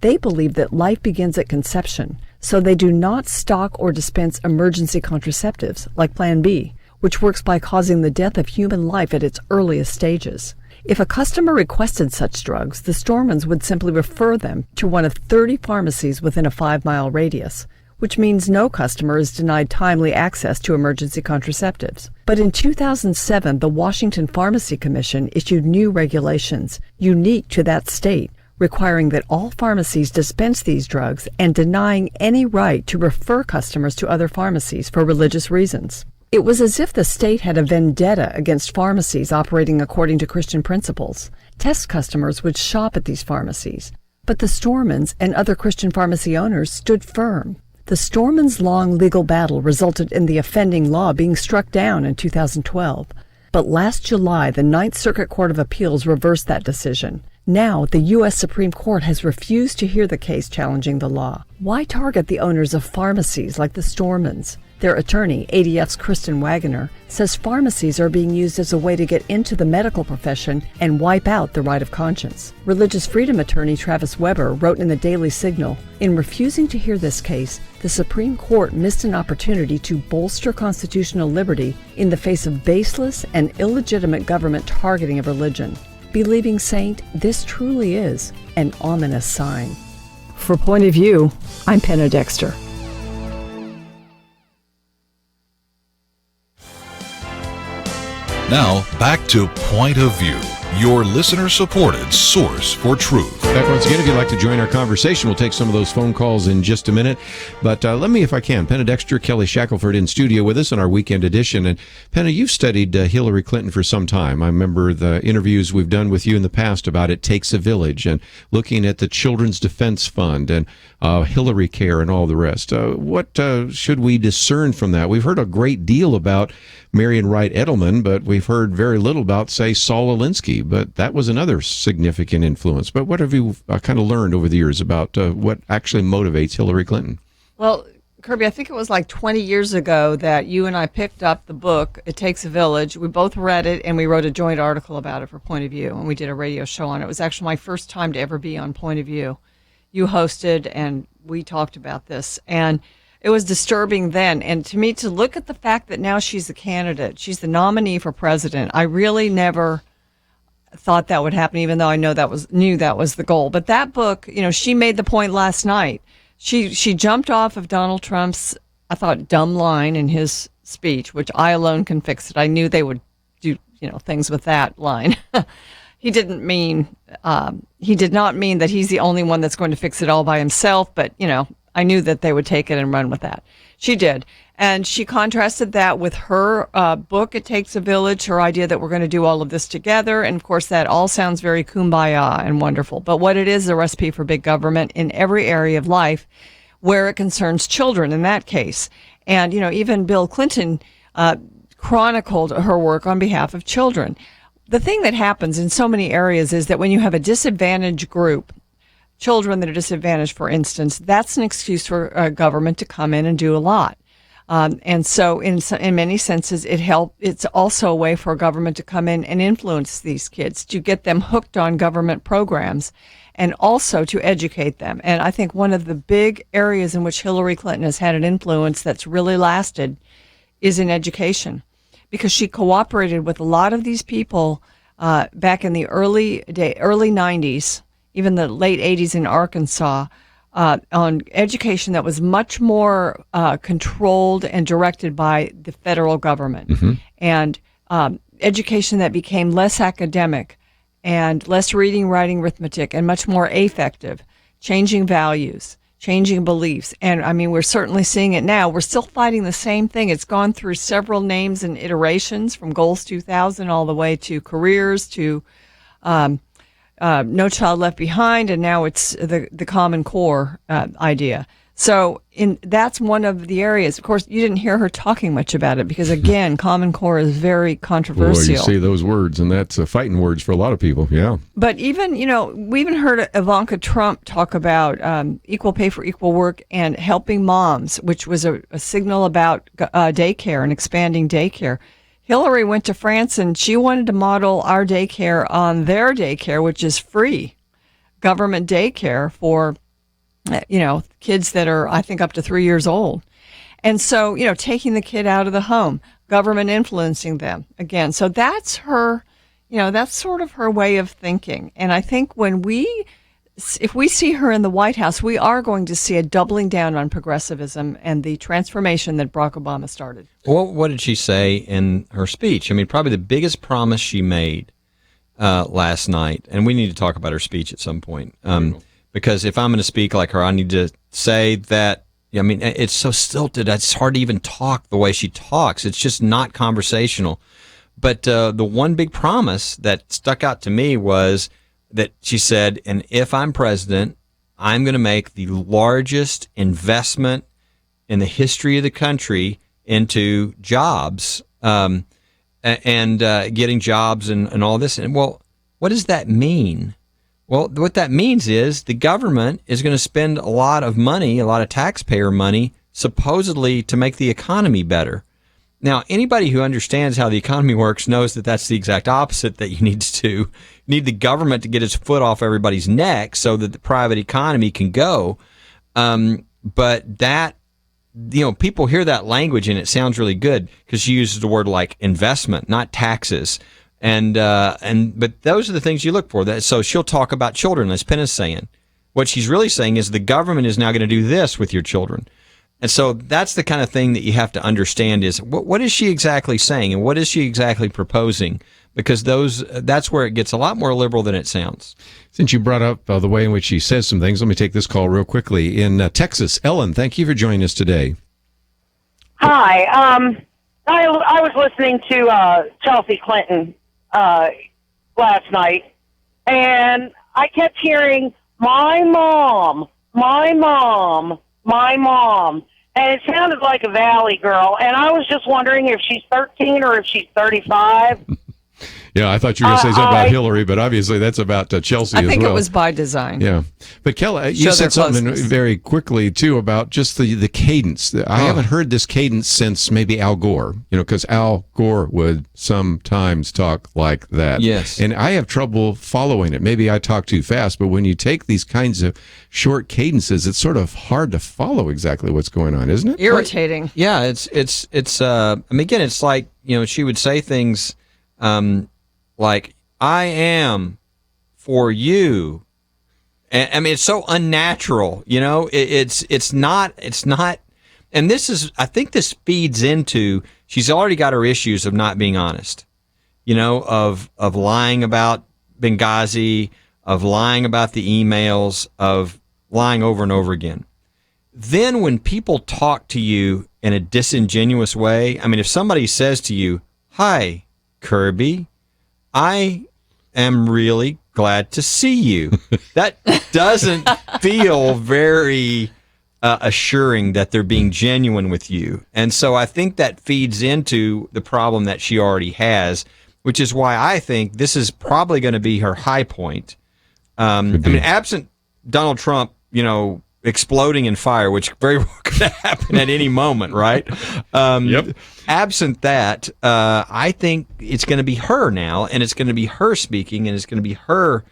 They believe that life begins at conception, so they do not stock or dispense emergency contraceptives like Plan B, which works by causing the death of human life at its earliest stages. If a customer requested such drugs, the Stormans would simply refer them to one of 30 pharmacies within a 5-mile radius, which means no customer is denied timely access to emergency contraceptives. But in 2007, the Washington Pharmacy Commission issued new regulations unique to that state, requiring that all pharmacies dispense these drugs and denying any right to refer customers to other pharmacies for religious reasons. It was as if the state had a vendetta against pharmacies operating according to Christian principles. Test customers would shop at these pharmacies, but the Stormans and other Christian pharmacy owners stood firm. The Stormans' long legal battle resulted in the offending law being struck down in 2012. But last July, the Ninth Circuit Court of Appeals reversed that decision. Now, the U.S. Supreme Court has refused to hear the case challenging the law. Why target the owners of pharmacies like the Stormans? Their attorney, ADF's Kristen Wagoner, says pharmacies are being used as a way to get into the medical profession and wipe out the right of conscience. Religious freedom attorney Travis Weber wrote in the Daily Signal, in refusing to hear this case, the Supreme Court missed an opportunity to bolster constitutional liberty in the face of baseless and illegitimate government targeting of religion. Believing Saint, this truly is an ominous sign. For Point of View, I'm Penna Dexter. Now, back to Point of View, your listener-supported source for truth. Back once again, if you'd like to join our conversation, we'll take some of those phone calls in just a minute. But let me, if I can, Penna Dexter, Kelly Shackelford in studio with us on our weekend edition. And Penna, you've studied Hillary Clinton for some time. I remember the interviews we've done with you in the past about It Takes a Village and looking at the Children's Defense Fund and Hillary Care and all the rest. What should we discern from that? We've heard a great deal about Marian Wright Edelman, but we've heard very little about, say, Saul Alinsky. But that was another significant influence. But what have you kind of learned over the years about what actually motivates Hillary Clinton? Well, Kerby, I think it was like 20 years ago that you and I picked up the book, It Takes a Village. We both read it, and we wrote a joint article about it for Point of View, and we did a radio show on it. It was actually my first time to ever be on Point of View. You hosted, and we talked about this. And It was disturbing then. And to me, to look at the fact that now she's the candidate, she's the nominee for president, I really never thought that would happen, even though I knew that was the goal. But that book, she made the point last night. She jumped off of Donald Trump's, I thought, dumb line in his speech, which I alone can fix it. I knew they would do, things with that line. He did not mean that he's the only one that's going to fix it all by himself, but, I knew that they would take it and run with that. She did. And she contrasted that with her book, It Takes a Village, her idea that we're going to do all of this together. And, of course, that all sounds very kumbaya and wonderful. But what it is a recipe for big government in every area of life where it concerns children in that case. And, even Bill Clinton chronicled her work on behalf of children. The thing that happens in so many areas is that when you have a disadvantaged group, children that are disadvantaged, for instance, that's an excuse for government to come in and do a lot. And so in many senses, it's also a way for government to come in and influence these kids, to get them hooked on government programs and also to educate them. And I think one of the big areas in which Hillary Clinton has had an influence that's really lasted is in education, because she cooperated with a lot of these people back in the early 90s, even the late 80s in Arkansas, on education that was much more controlled and directed by the federal government, and education that became less academic and less reading, writing, arithmetic, and much more affective, changing values, changing beliefs. And I mean, we're certainly seeing it now. We're still fighting the same thing. It's gone through several names and iterations, from Goals 2000 all the way to careers to No Child Left Behind, and now it's the Common Core idea. So that's one of the areas. Of course, you didn't hear her talking much about it because, again, Common Core is very controversial. Boy, you say those words, and that's fighting words for a lot of people, yeah. But even, we even heard Ivanka Trump talk about equal pay for equal work and helping moms, which was a signal about daycare and expanding daycare. Hillary went to France and she wanted to model our daycare on their daycare, which is free government daycare for, kids that are, I think, up to 3 years old. And so, taking the kid out of the home, government influencing them again. So that's her, that's sort of her way of thinking. And I think if we see her in the White House, we are going to see a doubling down on progressivism and the transformation that Barack Obama started. Well, what did she say in her speech? I mean, probably the biggest promise she made last night, and we need to talk about her speech at some point, because if I'm going to speak like her, I need to say that, it's so stilted, it's hard to even talk the way she talks. It's just not conversational. But the one big promise that stuck out to me was that she said, and if I'm president, I'm going to make the largest investment in the history of the country into jobs and getting jobs and all this. And, well, what does that mean? Well, what that means is the government is going to spend a lot of money, a lot of taxpayer money, supposedly to make the economy better. Now, anybody who understands how the economy works knows that that's the exact opposite that you need to do. You need the government to get its foot off everybody's neck so that the private economy can go. But that, people hear that language and it sounds really good because she uses the word like investment, not taxes. But those are the things you look for. So she'll talk about children, as Penna's saying. What she's really saying is the government is now going to do this with your children. And so that's the kind of thing that you have to understand is what is she exactly saying and what is she exactly proposing? Because that's where it gets a lot more liberal than it sounds. Since you brought up the way in which she says some things, let me take this call real quickly. In Texas, Ellen, thank you for joining us today. Hi. I was listening to Chelsea Clinton last night, and I kept hearing, my mom, my mom, my mom. And it sounded like a Valley girl, and I was just wondering if she's 13 or if she's 35. Yeah, I thought you were going to say something about Hillary, but obviously that's about Chelsea as well. I think it was by design. Yeah. But Kelly, you said something very quickly, too, about just the cadence. I haven't heard this cadence since maybe Al Gore, because Al Gore would sometimes talk like that. Yes. And I have trouble following it. Maybe I talk too fast, but when you take these kinds of short cadences, it's sort of hard to follow exactly what's going on, isn't it? Irritating. Yeah, it's again, it's like, she would say things like, I am for you. And, I mean, it's so unnatural, it's not, and I think this feeds into, she's already got her issues of not being honest, of lying about Benghazi, of lying about the emails, of lying over and over again. Then when people talk to you in a disingenuous way, I mean, if somebody says to you, hi, Kerby, I am really glad to see you. That doesn't feel very assuring that they're being genuine with you. And so I think that feeds into the problem that she already has, which is why I think this is probably going to be her high point. I mean, absent Donald Trump, exploding in fire, which very well could happen at any moment, right? Yep. Absent that, I think it's going to be her now, and it's going to be her speaking, and it's going to be her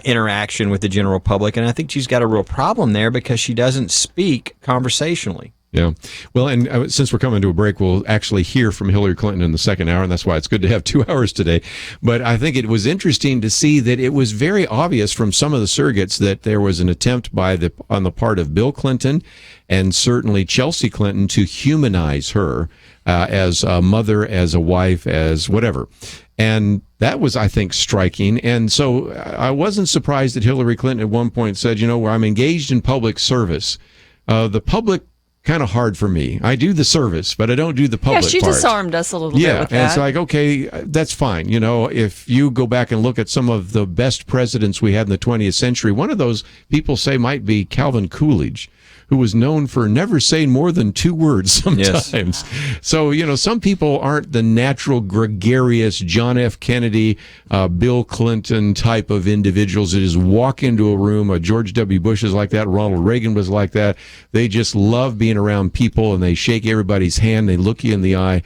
interaction with the general public. And I think she's got a real problem there because she doesn't speak conversationally. Yeah. Well, and since we're coming to a break, we'll actually hear from Hillary Clinton in the second hour, and that's why it's good to have 2 hours today. But I think it was interesting to see that it was very obvious from some of the surrogates that there was an attempt on the part of Bill Clinton and certainly Chelsea Clinton to humanize her as a mother, as a wife, as whatever. And that was, I think, striking. And so I wasn't surprised that Hillary Clinton at one point said, where I'm engaged in public service, the public kind of hard for me. I do the service, but I don't do the public part. Yeah, she disarmed us a little bit with that. And it's like, okay, that's fine. If you go back and look at some of the best presidents we had in the 20th century, one of those people say might be Calvin Coolidge, who was known for never saying more than 2 words sometimes. Yes. So, some people aren't the natural gregarious John F. Kennedy, Bill Clinton type of individuals that just walk into a room. George W. Bush is like that. Ronald Reagan was like that. They just love being around people, and they shake everybody's hand. They look you in the eye.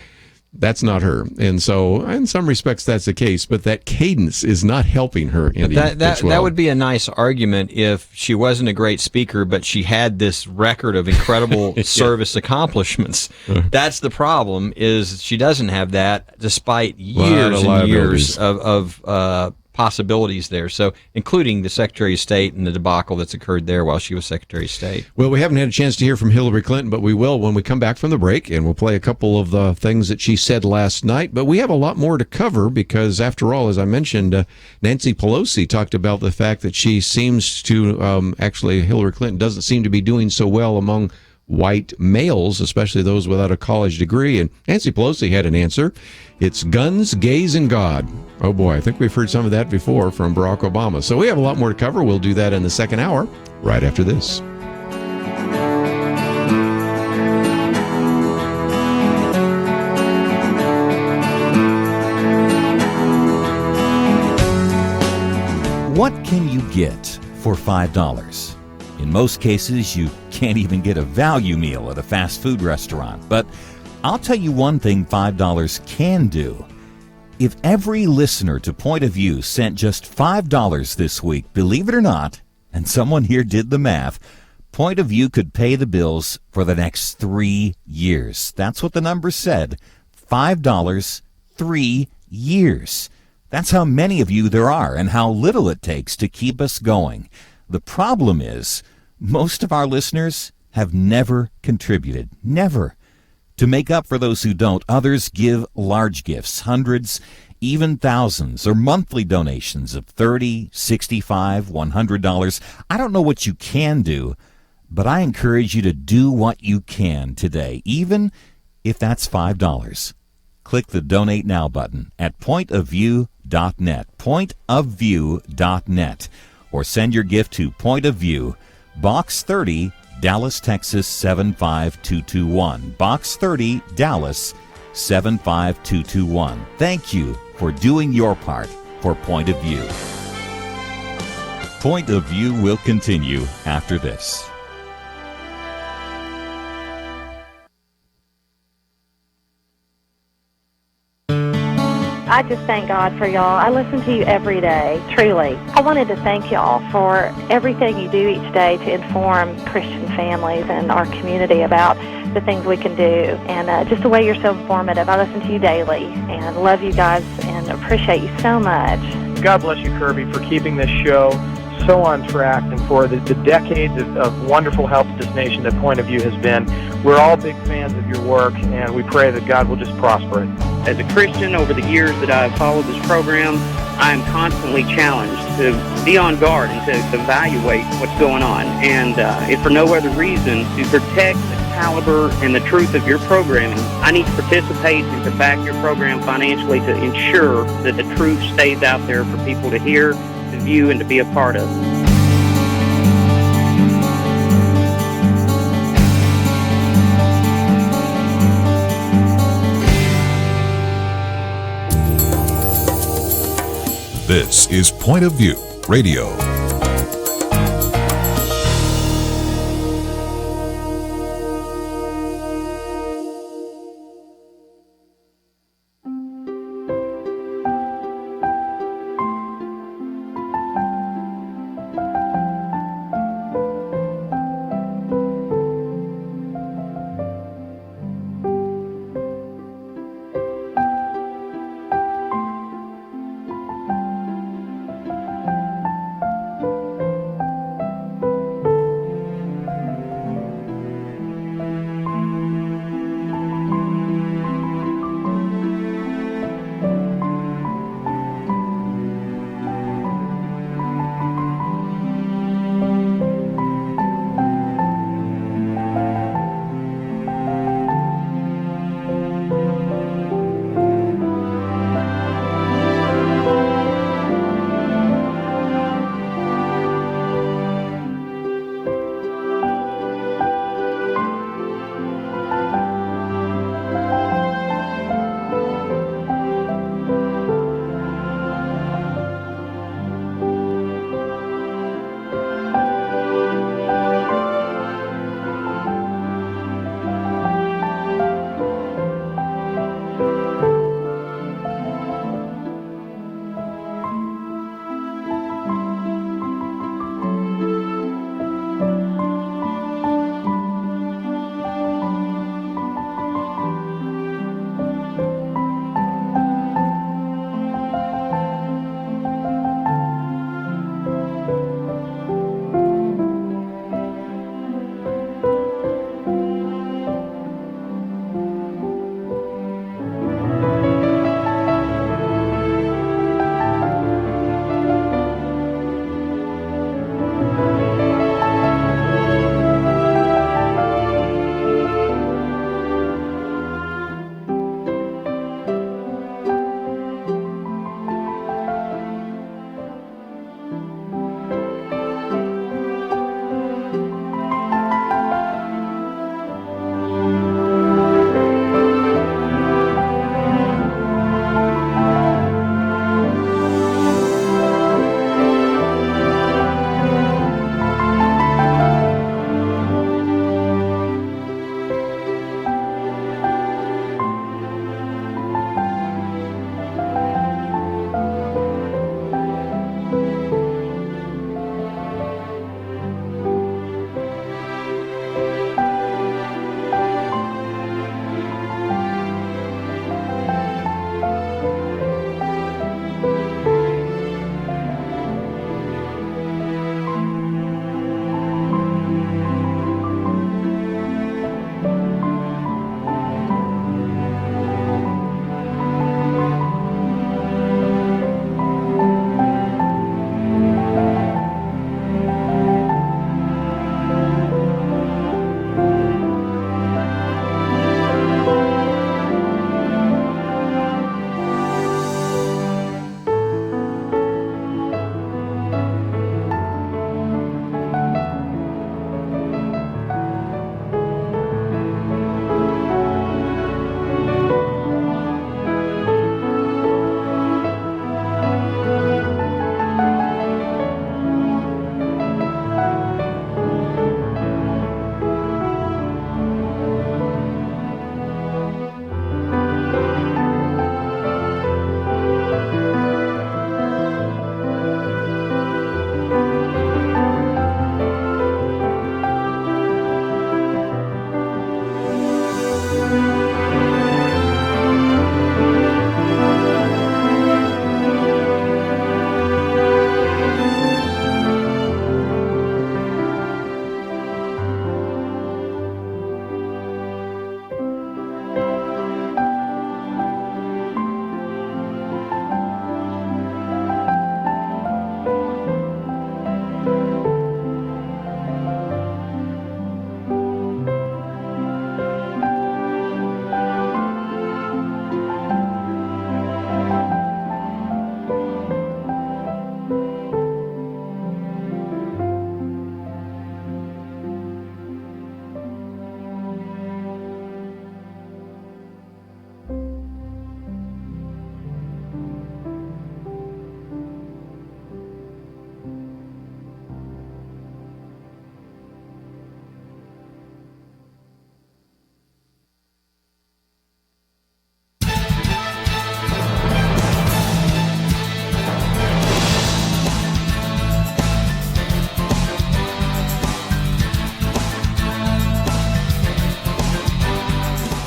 That's not her. And so in some respects that's the case, but that cadence is not helping her any that would be a nice argument if she wasn't a great speaker, but she had this record of incredible service accomplishments. That's the problem, is she doesn't have that despite years and years of possibilities there. So including the Secretary of State and the debacle that's occurred there while she was Secretary of State. Well, we haven't had a chance to hear from Hillary Clinton, but we will when we come back from the break, and we'll play a couple of the things that she said last night. But we have a lot more to cover because, after all, as I mentioned, Nancy Pelosi talked about the fact that she seems to, actually, Hillary Clinton doesn't seem to be doing so well among white males, especially those without a college degree. And Nancy Pelosi had an answer. It's guns, gays, and God. Oh boy, I think we've heard some of that before from Barack Obama. So we have a lot more to cover. We'll do that in the second hour, right after this. What can you get for $5? In most cases, you can't even get a value meal at a fast food restaurant. But I'll tell you one thing $5 can do. If every listener to Point of View sent just $5 this week, believe it or not, and someone here did the math, Point of View could pay the bills for the next 3 years. That's what the numbers said. $5, 3 years. That's how many of you there are and how little it takes to keep us going. The problem is, most of our listeners have never contributed. Never. To make up for those who don't, others give large gifts, hundreds, even thousands, or monthly donations of $30, $65, $100. I don't know what you can do, but I encourage you to do what you can today, even if that's $5. Click the Donate Now button at pointofview.net, pointofview.net, or send your gift to Point of View, Box 30, Dallas, Texas 75221. Box 30, Dallas 75221. Thank you for doing your part for Point of View. Point of View will continue after this. I just thank God for y'all. I listen to you every day, truly. I wanted to thank y'all for everything you do each day to inform Christian families and our community about the things we can do, and just the way you're so informative. I listen to you daily and love you guys and appreciate you so much. God bless you, Kerby, for keeping this show so on track and for the decades of wonderful help to this nation that Point of View has been. We're all big fans of your work, and we pray that God will just prosper it. As a Christian, over the years that I've followed this program, I am constantly challenged to be on guard and to evaluate what's going on. And if for no other reason, to protect the caliber and the truth of your programming, I need to participate and to back your program financially to ensure that the truth stays out there for people to hear, to view, and to be a part of. This is Point of View Radio.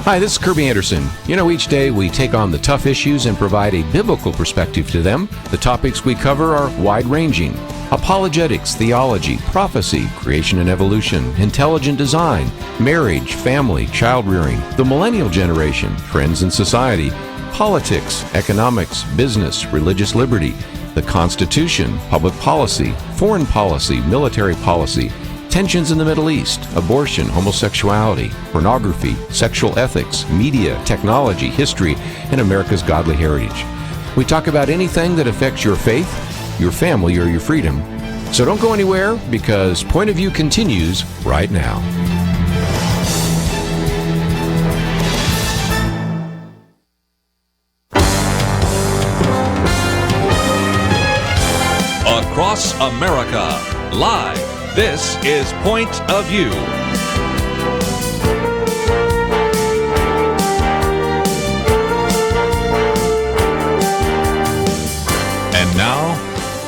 Hi, this is Kerby Anderson. You know, each day we take on the tough issues and provide a biblical perspective to them. The topics we cover are wide-ranging. Apologetics, theology, prophecy, creation and evolution, intelligent design, marriage, family, child-rearing, the millennial generation, trends in society, politics, economics, business, religious liberty, the Constitution, public policy, foreign policy, military policy, tensions in the Middle East, abortion, homosexuality, pornography, sexual ethics, media, technology, history, and America's godly heritage. We talk about anything that affects your faith, your family, or your freedom. So don't go anywhere, because Point of View continues right now. Across America, live. This is Point of View. And now,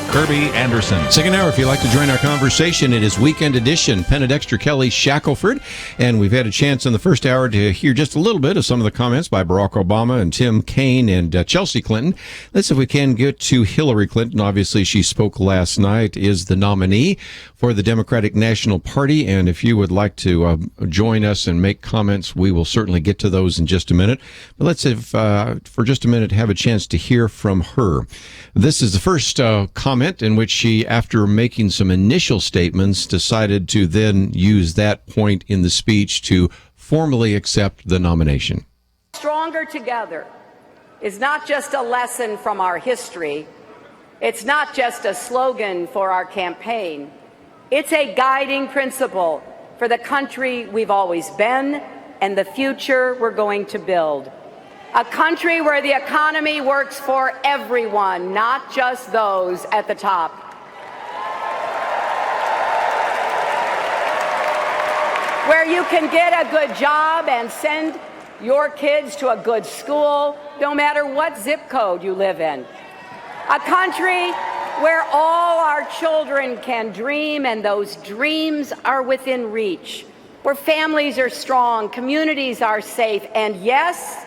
Kerby Anderson. Second hour, if you'd like to join our conversation, it is Weekend Edition. Penna, Dexter, Kelly, Shackelford. And we've had a chance in the first hour to hear just a little bit of some of the comments by Barack Obama and Tim Kaine and Chelsea Clinton. Let's see if we can get to Hillary Clinton. Obviously, she spoke last night, is the nominee for the Democratic National Party. And if you would like to join us and make comments, we will certainly get to those in just a minute. But let's, for just a minute, have a chance to hear from her. This is the first comment in which she, after making some initial statements, decided to then use that point in the speech to formally accept the nomination. Stronger together is not just a lesson from our history. It's not just a slogan for our campaign. It's a guiding principle for the country we've always been and the future we're going to build. A country where the economy works for everyone, not just those at the top. Where you can get a good job and send your kids to a good school, no matter what zip code you live in. A country where all our children can dream and those dreams are within reach. Where families are strong, communities are safe, and yes,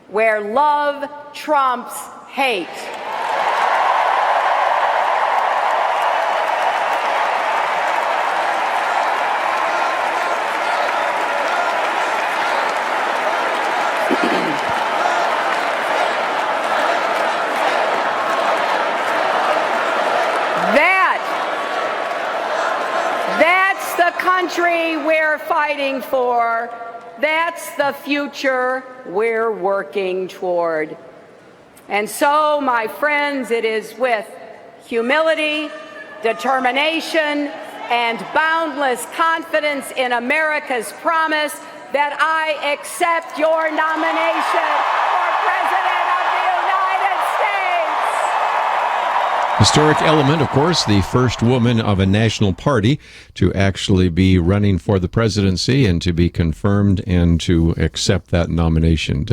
where love trumps hate. That's the country we're fighting for. That's the future we're working toward. And so, my friends, it is with humility, determination, and boundless confidence in America's promise that I accept your nomination for President of the United States. Historic element, of course, the first woman of a national party to actually be running for the presidency and to be confirmed and to accept that nomination.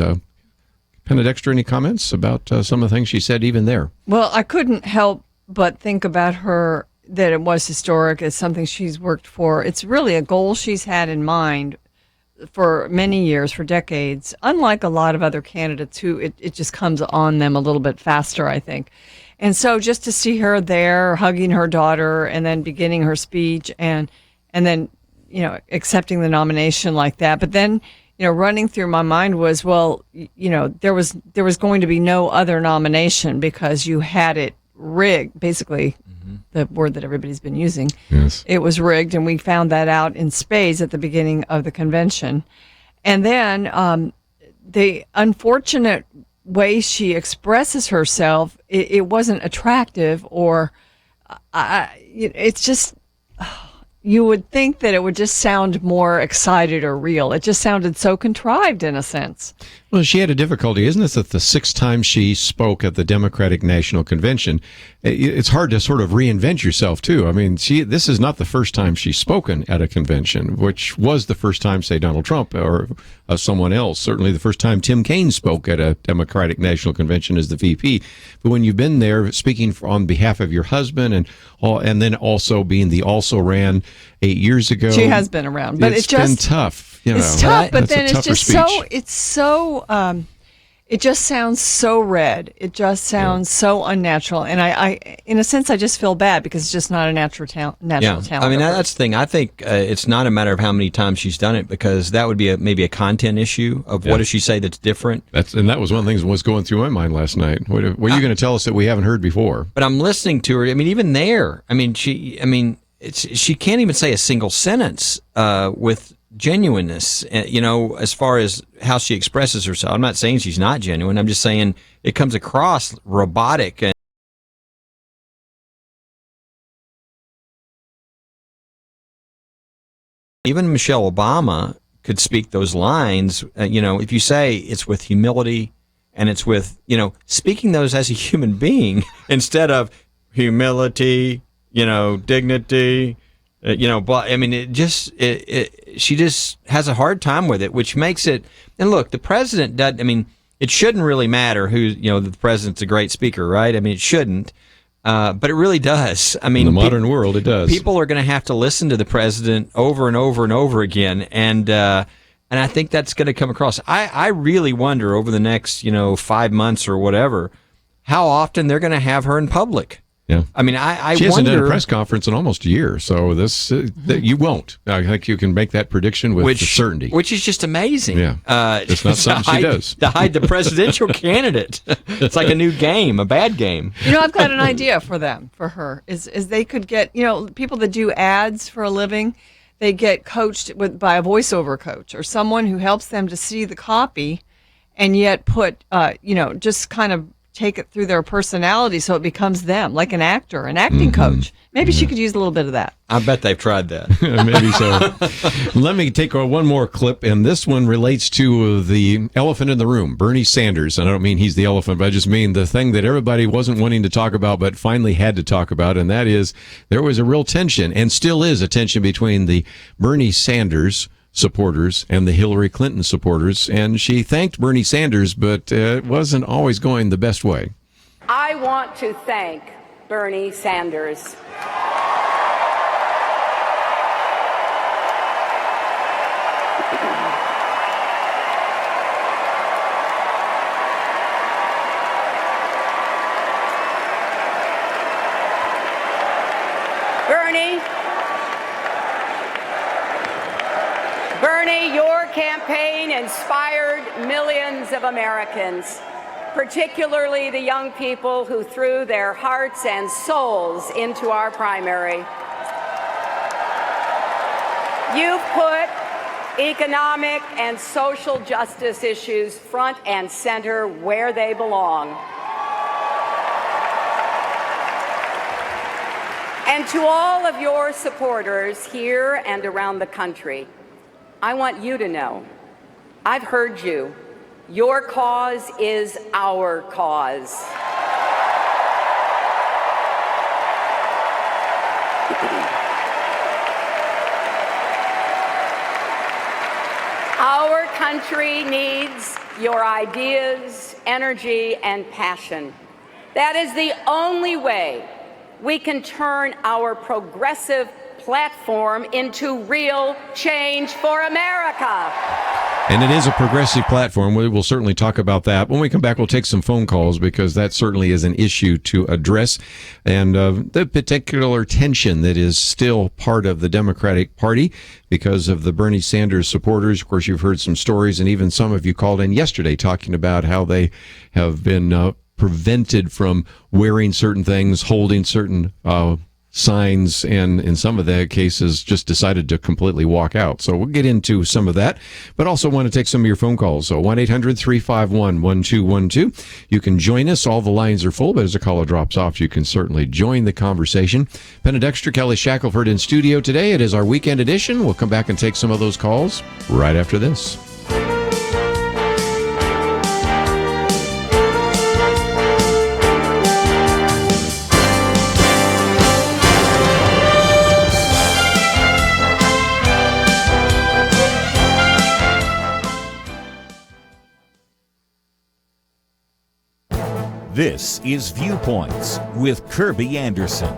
Penna, Dexter, any comments about some of the things she said even there? Well, I couldn't help but think about her, that it was historic, as something she's worked for. It's really a goal she's had in mind for many years, for decades, unlike a lot of other candidates who it just comes on them a little bit faster, I think. And so just to see her there hugging her daughter and then beginning her speech and then, you know, accepting the nomination like that. But then, you know, running through my mind was, well, you know, there was going to be no other nomination because you had it rigged, basically. The word that everybody's been using. Yes. It was rigged, and we found that out in spades at the beginning of the convention. And then the unfortunate way she expresses herself, it wasn't attractive, or it's just, you would think that it would just sound more excited or real. It just sounded so contrived in a sense. Well, she had a difficulty, isn't it, that the sixth time she spoke at the Democratic National Convention, it's hard to sort of reinvent yourself, too. I mean, this is not the first time she's spoken at a convention, which was the first time, say, Donald Trump or someone else. Certainly the first time Tim Kaine spoke at a Democratic National Convention as the VP. But when you've been there speaking on behalf of your husband and then also being the also ran 8 years ago. She has been around, but it's been tough. It's tough, but that's a then it's tougher just speech. it just sounds so red. It just sounds so unnatural. And I, in a sense, I just feel bad because it's just not a natural talent. I mean, that's the thing. I think it's not a matter of how many times she's done it, because that would be maybe a content issue of what does she say that's different. And that was one of the things that was going through my mind last night. What are you going to tell us that we haven't heard before? But I'm listening to her. I mean, even there, she can't even say a single sentence with genuineness, as far as how she expresses herself. I'm not saying she's not genuine. I'm just saying it comes across robotic. And even Michelle Obama could speak those lines. If you say it's with humility and it's with, speaking those as a human being instead of humility, dignity. But I mean, she just has a hard time with it, which makes it. And look, the president does. I mean, it shouldn't really matter who. The president's a great speaker, right? I mean, it shouldn't, but it really does. I mean, in the modern world, it does. People are going to have to listen to the president over and over and over again, and I think that's going to come across. I really wonder over the next 5 months or whatever, how often they're going to have her in public. Yeah, I mean, I she wonder. hasn't done a press conference in almost a year, so this you won't. I think you can make that prediction with certainty, which is just amazing. Yeah, it's not something she does to hide the presidential candidate. It's like a new game, a bad game. I've got an idea for her is they could get people that do ads for a living. They get coached by a voiceover coach or someone who helps them to see the copy, and yet put just kind of take it through their personality so it becomes them, like an acting coach. Maybe she could use a little bit of that. I bet they've tried that. Maybe so. Let me take one more clip, and this one relates to the elephant in the room, Bernie Sanders. And I don't mean he's the elephant, but I just mean the thing that everybody wasn't wanting to talk about but finally had to talk about, and that is there was a real tension, and still is a tension, between the Bernie Sanders supporters and the Hillary Clinton supporters, and she thanked Bernie Sanders, but it wasn't always going the best way. I want to thank Bernie Sanders. Bernie, your campaign inspired millions of Americans, particularly the young people who threw their hearts and souls into our primary. You've put economic and social justice issues front and center where they belong. And to all of your supporters here and around the country, I want you to know, I've heard you. Your cause is our cause. Our country needs your ideas, energy, and passion. That is the only way we can turn our progressive platform into real change for America. And it is a progressive platform. We will certainly talk about that. When we come back, we'll take some phone calls, because that certainly is an issue to address. And the particular tension that is still part of the Democratic Party because of the Bernie Sanders supporters. Of course, you've heard some stories, and even some of you called in yesterday talking about how they have been prevented from wearing certain things, holding certain signs, and in some of the cases just decided to completely walk out. So we'll get into some of that, but also want to take some of your phone calls. So 1-800-351-1212. You can join us. All the lines are full, but as a caller drops off, you can certainly join the conversation. Penna, Dexter, Kelly Shackelford in studio today. It is our weekend edition. We'll come back and take some of those calls right after this. This is Viewpoints with Kerby Anderson.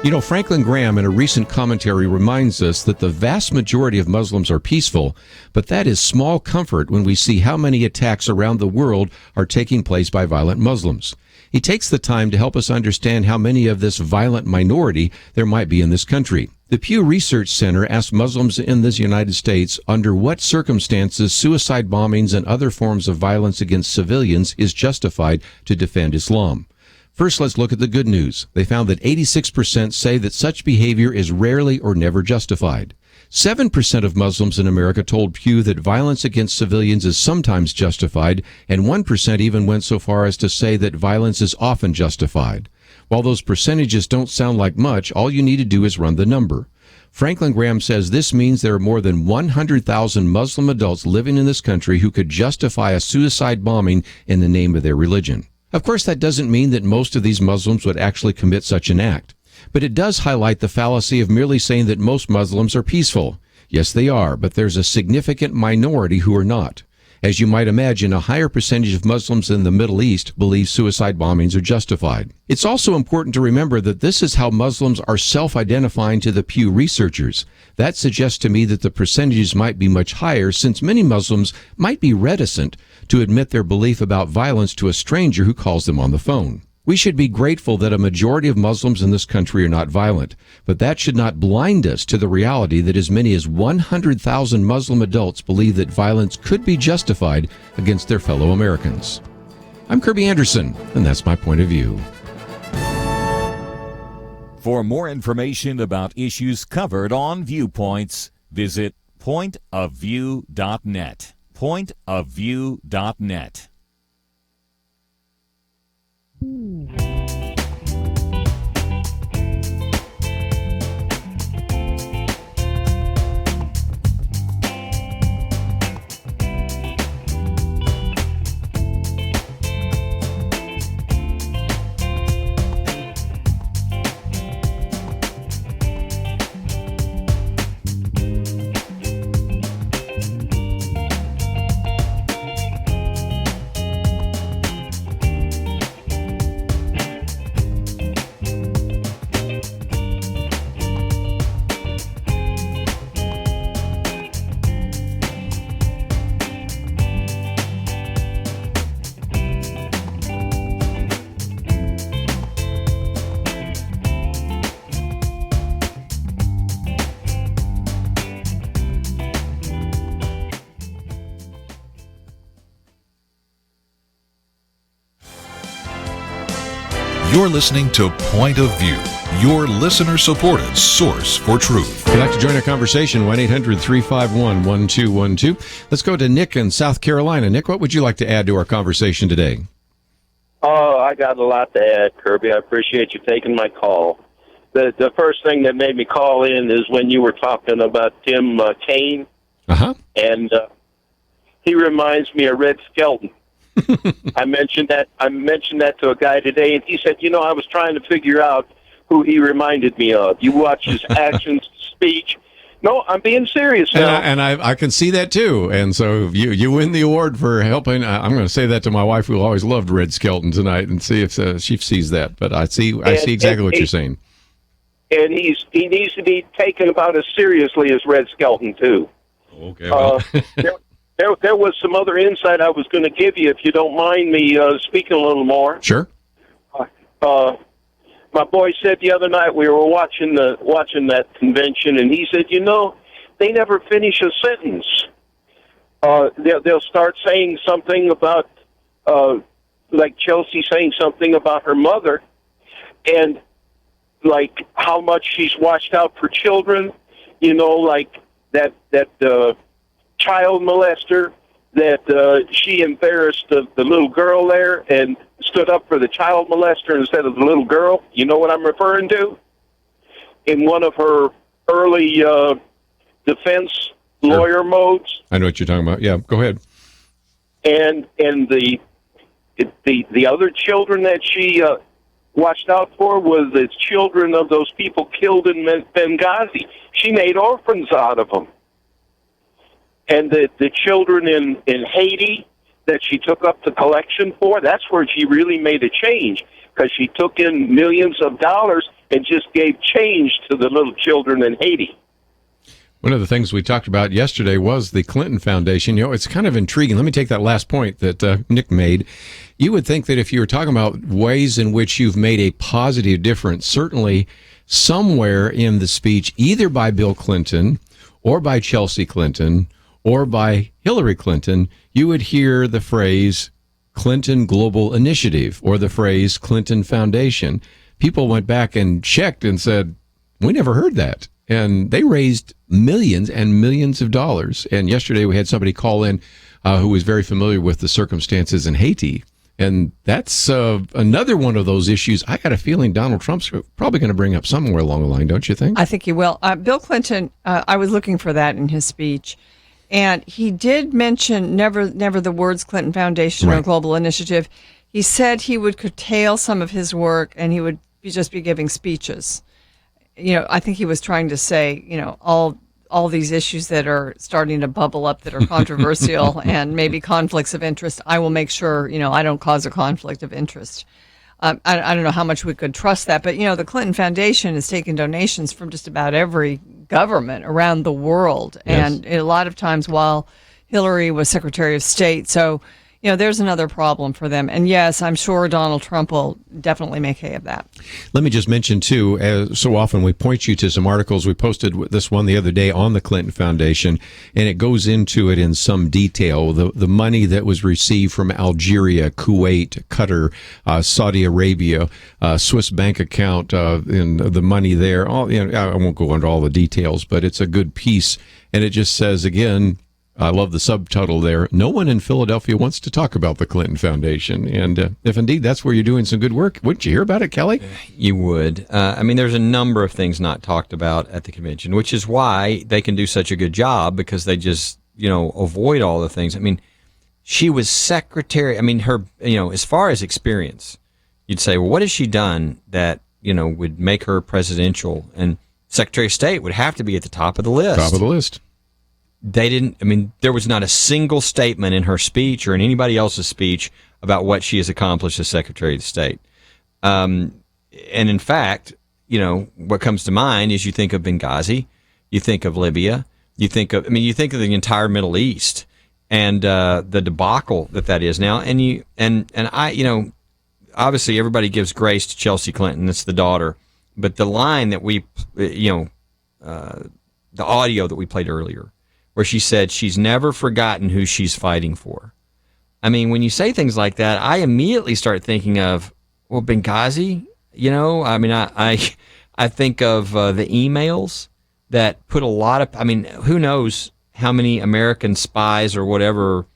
You know, Franklin Graham in a recent commentary reminds us that the vast majority of Muslims are peaceful, but that is small comfort when we see how many attacks around the world are taking place by violent Muslims. He takes the time to help us understand how many of this violent minority there might be in this country. The Pew Research Center asked Muslims in the United States under what circumstances suicide bombings and other forms of violence against civilians is justified to defend Islam. First, let's look at the good news. They found that 86% say that such behavior is rarely or never justified. 7% of Muslims in America told Pew that violence against civilians is sometimes justified, and 1% even went so far as to say that violence is often justified. While those percentages don't sound like much, all you need to do is run the number. Franklin Graham says this means there are more than 100,000 Muslim adults living in this country who could justify a suicide bombing in the name of their religion. Of course, that doesn't mean that most of these Muslims would actually commit such an act. But it does highlight the fallacy of merely saying that most Muslims are peaceful. Yes, they are, but there's a significant minority who are not. As you might imagine, a higher percentage of Muslims in the Middle East believe suicide bombings are justified. It's also important to remember that this is how Muslims are self-identifying to the Pew researchers. That suggests to me that the percentages might be much higher, since many Muslims might be reticent to admit their belief about violence to a stranger who calls them on the phone. We should be grateful that a majority of Muslims in this country are not violent, but that should not blind us to the reality that as many as 100,000 Muslim adults believe that violence could be justified against their fellow Americans. I'm Kerby Anderson, and that's my point of view. For more information about issues covered on Viewpoints, visit pointofview.net. Pointofview.net. You're listening to Point of View, your listener-supported source for truth. If you'd like to join our conversation, 1-800-351-1212. Let's go to Nick in South Carolina. Nick, what would you like to add to our conversation today? Oh, I got a lot to add, Kerby. I appreciate you taking my call. The first thing that made me call in is when you were talking about Tim Kaine. Uh-huh. And he reminds me of Red Skelton. I mentioned that to a guy today, and he said, I was trying to figure out who he reminded me of. You watch his actions, speech. No, I'm being serious now. And I can see that too. And so you win the award for helping. I'm going to say that to my wife, who always loved Red Skelton, tonight, and see if she sees that. But I see exactly what you're saying. And he needs to be taken about as seriously as Red Skelton too. Okay. Well. There was some other insight I was going to give you, if you don't mind me speaking a little more. Sure. My boy said the other night we were watching that convention, and he said, they never finish a sentence. They'll start saying something about, like Chelsea saying something about her mother, and like how much she's watched out for children. Like that child molester, that she embarrassed the little girl there and stood up for the child molester instead of the little girl. You know what I'm referring to? In one of her early defense lawyer modes. I know what you're talking about. Yeah, go ahead. And the other children that she watched out for was the children of those people killed in Benghazi. She made orphans out of them. And the children in Haiti that she took up the collection for, that's where she really made a change, because she took in millions of dollars and just gave change to the little children in Haiti. One of the things we talked about yesterday was the Clinton Foundation. You know, it's kind of intriguing. Let me take that last point that Nick made. You would think that if you were talking about ways in which you've made a positive difference, certainly somewhere in the speech, either by Bill Clinton or by Chelsea Clinton or by Hillary Clinton, you would hear the phrase Clinton Global Initiative or the phrase Clinton Foundation. People went back and checked and said, we never heard that. And they raised millions and millions of dollars. And yesterday we had somebody call in who was very familiar with the circumstances in Haiti. And that's another one of those issues. I got a feeling Donald Trump's probably going to bring up somewhere along the line, don't you think? I think he will. Bill Clinton, I was looking for that in his speech. And he did mention never the words Clinton Foundation or Global Initiative. He said he would curtail some of his work and he would just be giving speeches. You know, I think he was trying to say, you know, all these issues that are starting to bubble up that are controversial and maybe conflicts of interest, I will make sure, you know, I don't cause a conflict of interest. I don't know how much we could trust that, but, you know, the Clinton Foundation has taken donations from just about every government around the world. Yes. And a lot of times while Hillary was Secretary of State. So, you know, there's another problem for them. And yes, I'm sure Donald Trump will definitely make hay of that. Let me just mention, too, as so often we point you to some articles. We posted this one the other day on the Clinton Foundation, and it goes into it in some detail. The money that was received from Algeria, Kuwait, Qatar, Saudi Arabia, Swiss bank account, and the money there. All, you know, I won't go into all the details, but it's a good piece. And it just says, again, I love the subtitle there. No one in Philadelphia wants to talk about the Clinton Foundation. And if indeed that's where you're doing some good work, wouldn't you hear about it, Kelly? You would. I mean, there's a number of things not talked about at the convention, which is why they can do such a good job, because they just, you know, avoid all the things. I mean, she was secretary. I mean, her, you know, as far as experience, you'd say, well, what has she done that, you know, would make her presidential? And Secretary of State would have to be at the top of the list. Top of the list. They didn't, I mean, there was not a single statement in her speech or in anybody else's speech about what she has accomplished as Secretary of State. And in fact, you know, what comes to mind is you think of Benghazi, you think of Libya, you think of the entire Middle East and the debacle that is now. And I, you know, obviously everybody gives grace to Chelsea Clinton, it's the daughter, but the line that we, you know, the audio that we played earlier, where she said she's never forgotten who she's fighting for. I mean, when you say things like that, I immediately start thinking of, well, Benghazi, you know, I mean, I think of the emails that put a lot of, I mean, who knows how many American spies or whatever,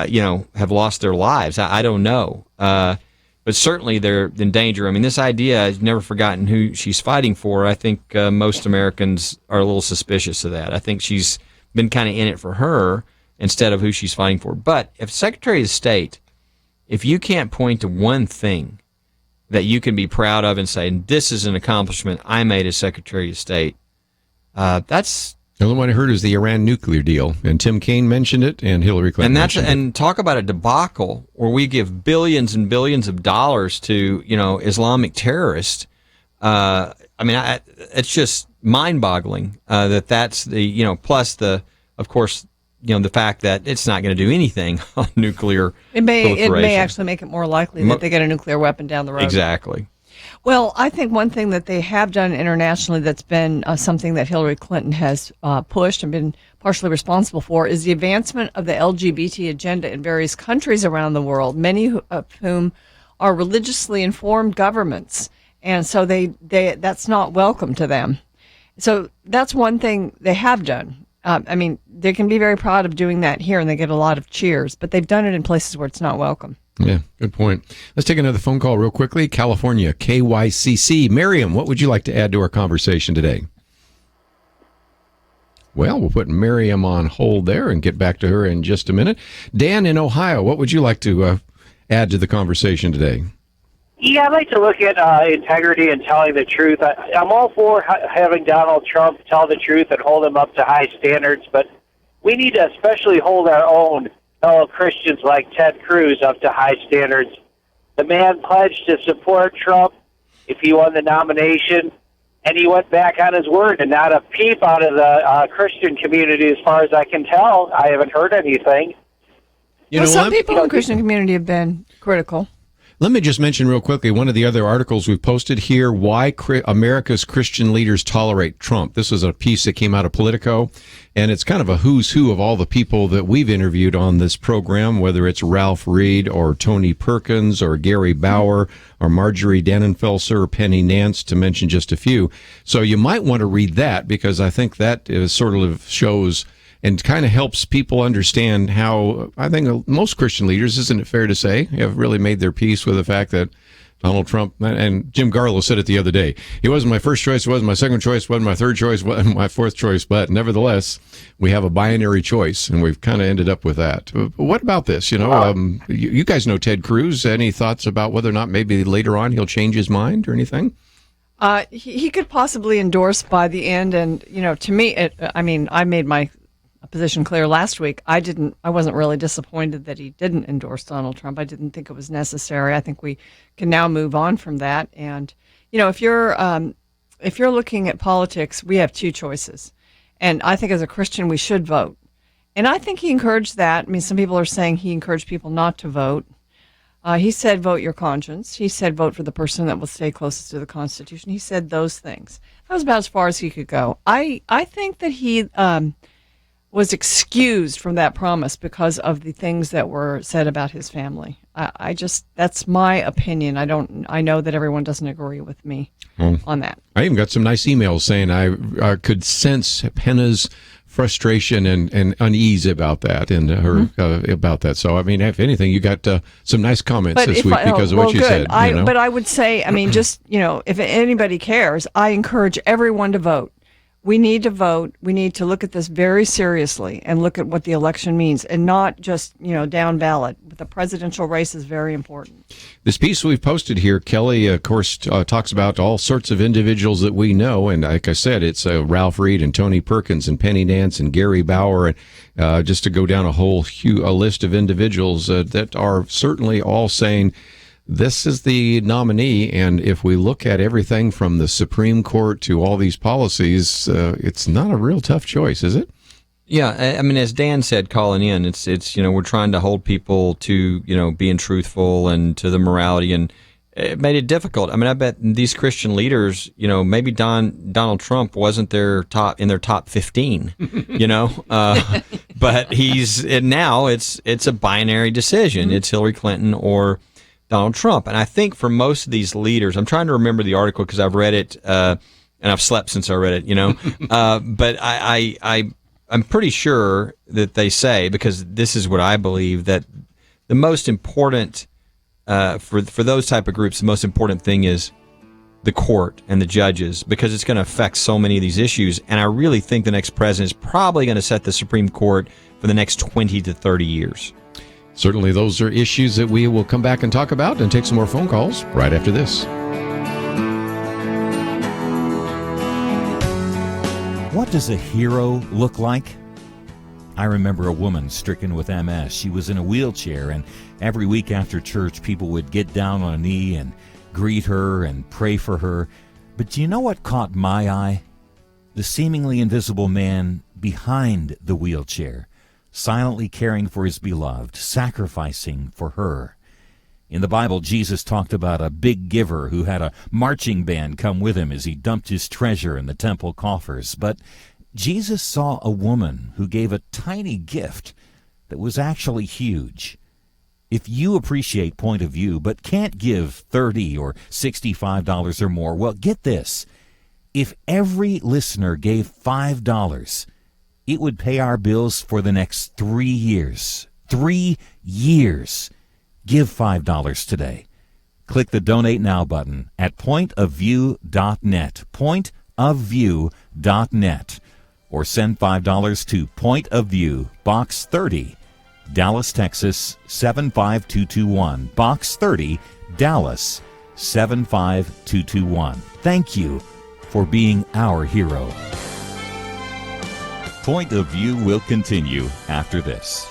you know, have lost their lives. I don't know. But certainly they're in danger. I mean, this idea, I've never forgotten who she's fighting for. I think most Americans are a little suspicious of that. I think she's been kind of in it for her instead of who she's fighting for. But if Secretary of State, if you can't point to one thing that you can be proud of and say, this is an accomplishment I made as Secretary of State, that's... The only one I heard is the Iran nuclear deal, and Tim Kaine mentioned it, and Hillary Clinton mentioned it. And talk about a debacle where we give billions and billions of dollars to, you know, Islamic terrorists. I mean, it's just mind-boggling that's the, you know, plus the, of course, you know, the fact that it's not going to do anything on nuclear proliferation. It may actually make it more likely that they get a nuclear weapon down the road. Exactly. Well, I think one thing that they have done internationally that's been something that Hillary Clinton has pushed and been partially responsible for is the advancement of the LGBT agenda in various countries around the world, many of whom are religiously informed governments. And so that's not welcome to them. So that's one thing they have done. I mean, they can be very proud of doing that here, and they get a lot of cheers, but they've done it in places where it's not welcome. Yeah, good point. Let's take another phone call real quickly. California, KYCC. Miriam, what would you like to add to our conversation today? Well, we'll put Miriam on hold there and get back to her in just a minute. Dan in Ohio, what would you like to add to the conversation today? Yeah, I'd like to look at integrity and telling the truth. I'm all for having Donald Trump tell the truth and hold him up to high standards, but we need to especially hold our own fellow Christians like Ted Cruz up to high standards. The man pledged to support Trump, if he won the nomination, and he went back on his word, and not a peep out of the Christian community as far as I can tell. I haven't heard anything. Some people in the Christian community have been critical. Let me just mention real quickly one of the other articles we've posted here, Why America's Christian Leaders Tolerate Trump. This is a piece that came out of Politico, and it's kind of a who's who of all the people that we've interviewed on this program, whether it's Ralph Reed or Tony Perkins or Gary Bauer or Marjorie Dannenfelser or Penny Nance, to mention just a few. So you might want to read that, because I think that is sort of shows and kind of helps people understand how, I think most Christian leaders, isn't it fair to say, have really made their peace with the fact that Donald Trump, and Jim Garlow said it the other day, he wasn't my first choice, wasn't my second choice, wasn't my third choice, wasn't my fourth choice, but nevertheless, we have a binary choice, and we've kind of ended up with that. What about this? You guys know Ted Cruz. Any thoughts about whether or not maybe later on he'll change his mind or anything? He could possibly endorse by the end, and, to me, I made my position clear last week. I wasn't really disappointed that he didn't endorse Donald Trump. I didn't think it was necessary. I think we can now move on from that. And if you're looking at politics, we have two choices. And I think as a Christian, we should vote. And I think he encouraged that. I mean, some people are saying he encouraged people not to vote. He said, vote your conscience. He said, vote for the person that will stay closest to the Constitution. He said those things. That was about as far as he could go. I think that he was excused from that promise because of the things that were said about his family. That's my opinion. I know that everyone doesn't agree with me on that. I even got some nice emails saying I could sense Penna's frustration and unease about that, and her about that. So, I mean, if anything, you got some nice comments this week because of what you said. But I would say, if anybody cares, I encourage everyone to vote. We need to vote. We need to look at this very seriously and look at what the election means, and not just, down ballot. The presidential race is very important. This piece we've posted here, Kelly, of course, talks about all sorts of individuals that we know. And like I said, it's Ralph Reed and Tony Perkins and Penny Nance and Gary Bauer. And just to go down a list of individuals that are certainly all saying, this is the nominee, and if we look at everything from the Supreme Court to all these policies, it's not a real tough choice, is it? Yeah, I mean, as Dan said, calling in, it's we're trying to hold people to being truthful and to the morality, and it made it difficult. I mean, I bet these Christian leaders, maybe Donald Trump wasn't in their top 15, but now it's a binary decision. Mm-hmm. It's Hillary Clinton or Donald Trump. And I think for most of these leaders, I'm trying to remember the article because I've read it, and I've slept since I read it, but I'm pretty sure that they say, because this is what I believe, that the most important, for those type of groups, the most important thing is the court and the judges, because it's going to affect so many of these issues. And I really think the next president is probably going to set the Supreme Court for the next 20 to 30 years. Certainly, those are issues that we will come back and talk about and take some more phone calls right after this. What does a hero look like? I remember a woman stricken with MS. She was in a wheelchair, and every week after church, people would get down on a knee and greet her and pray for her. But do you know what caught my eye? The seemingly invisible man behind the wheelchair, silently caring for his beloved, sacrificing for her. In the Bible, Jesus talked about a big giver who had a marching band come with him as he dumped his treasure in the temple coffers. But Jesus saw a woman who gave a tiny gift that was actually huge. If you appreciate Point of View but can't give $30 or $65 or more, well, get this. If every listener gave $5, it would pay our bills for the next 3 years. 3 years. Give $5 today. Click the Donate Now button at pointofview.net. Pointofview.net. Or send $5 to Point of View, Box 30, Dallas, Texas 75221. Box 30, Dallas 75221. Thank you for being our hero. Point of View will continue after this.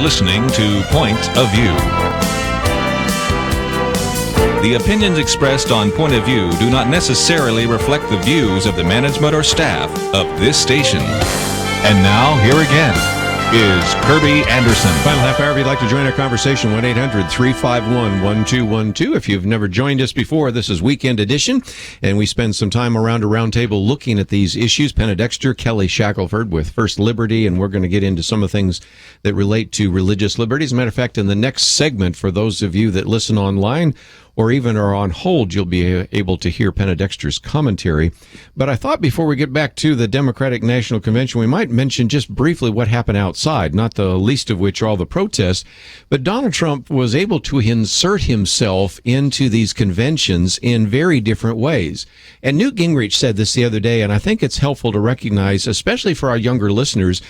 listening to Point of View. The opinions expressed on Point of View do not necessarily reflect the views of the management or staff of this station. And now, here again is Kerby Anderson. Final half hour, if you'd like to join our conversation, 1-800-351-1212. If you've never joined us before, this is Weekend Edition, and we spend some time around a round table looking at these issues. Penna, Dexter, Kelly Shackelford with First Liberty, and we're going to get into some of the things that relate to religious liberty. As a matter of fact, in the next segment, for those of you that listen online or even are on hold, you'll be able to hear Penna Dexter's commentary. But I thought before we get back to the Democratic National Convention, we might mention just briefly what happened outside, not the least of which are all the protests. But Donald Trump was able to insert himself into these conventions in very different ways. And Newt Gingrich said this the other day, and I think it's helpful to recognize, especially for our younger listeners,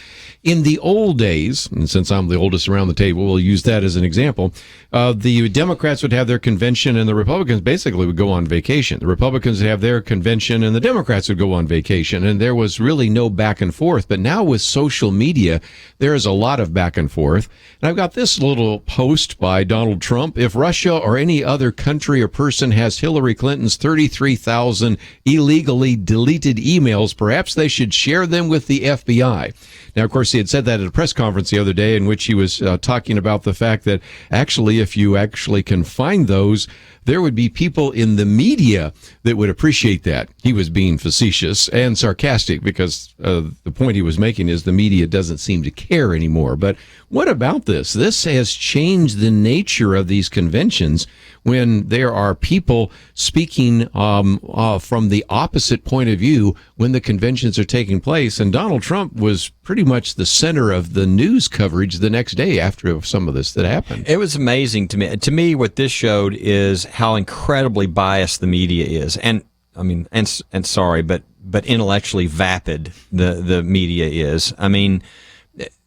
in the old days, and since I'm the oldest around the table, we'll use that as an example, the Democrats would have their convention and the Republicans basically would go on vacation. The Republicans would have their convention and the Democrats would go on vacation, and there was really no back and forth. But now with social media, there is a lot of back and forth. And I've got this little post by Donald Trump. If Russia or any other country or person has Hillary Clinton's 33,000 illegally deleted emails, perhaps they should share them with the FBI. Now, of course, he had said that at a press conference the other day in which he was talking about the fact that actually, if you actually can find those, there would be people in the media that would appreciate that. He was being facetious and sarcastic because the point he was making is the media doesn't seem to care anymore. But what about this? This has changed the nature of these conventions when there are people speaking from the opposite point of view when the conventions are taking place. And Donald Trump was pretty much the center of the news coverage the next day after some of this that happened. It was amazing to me. To me, what this showed is how incredibly biased the media is. And I mean, and sorry, but intellectually vapid the media is. I mean,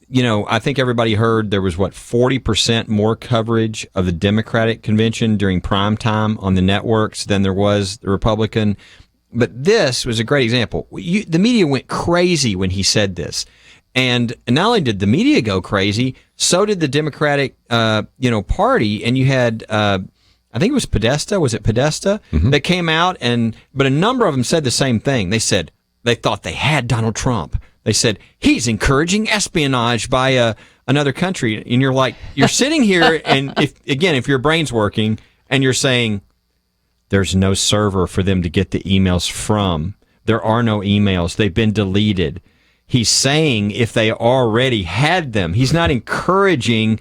you know, I think everybody heard there was, 40% more coverage of the Democratic convention during prime time on the networks than there was the Republican. But this was a great example. The media went crazy when he said this. And not only did the media go crazy, so did the Democratic, party. And you had, I think it was Podesta. Was it Podesta that came out? But a number of them said the same thing. They said they thought they had Donald Trump. They said he's encouraging espionage by another country. And you're like, you're sitting here, and if your brain's working, and you're saying there's no server for them to get the emails from. There are no emails. They've been deleted. He's saying if they already had them, he's not encouraging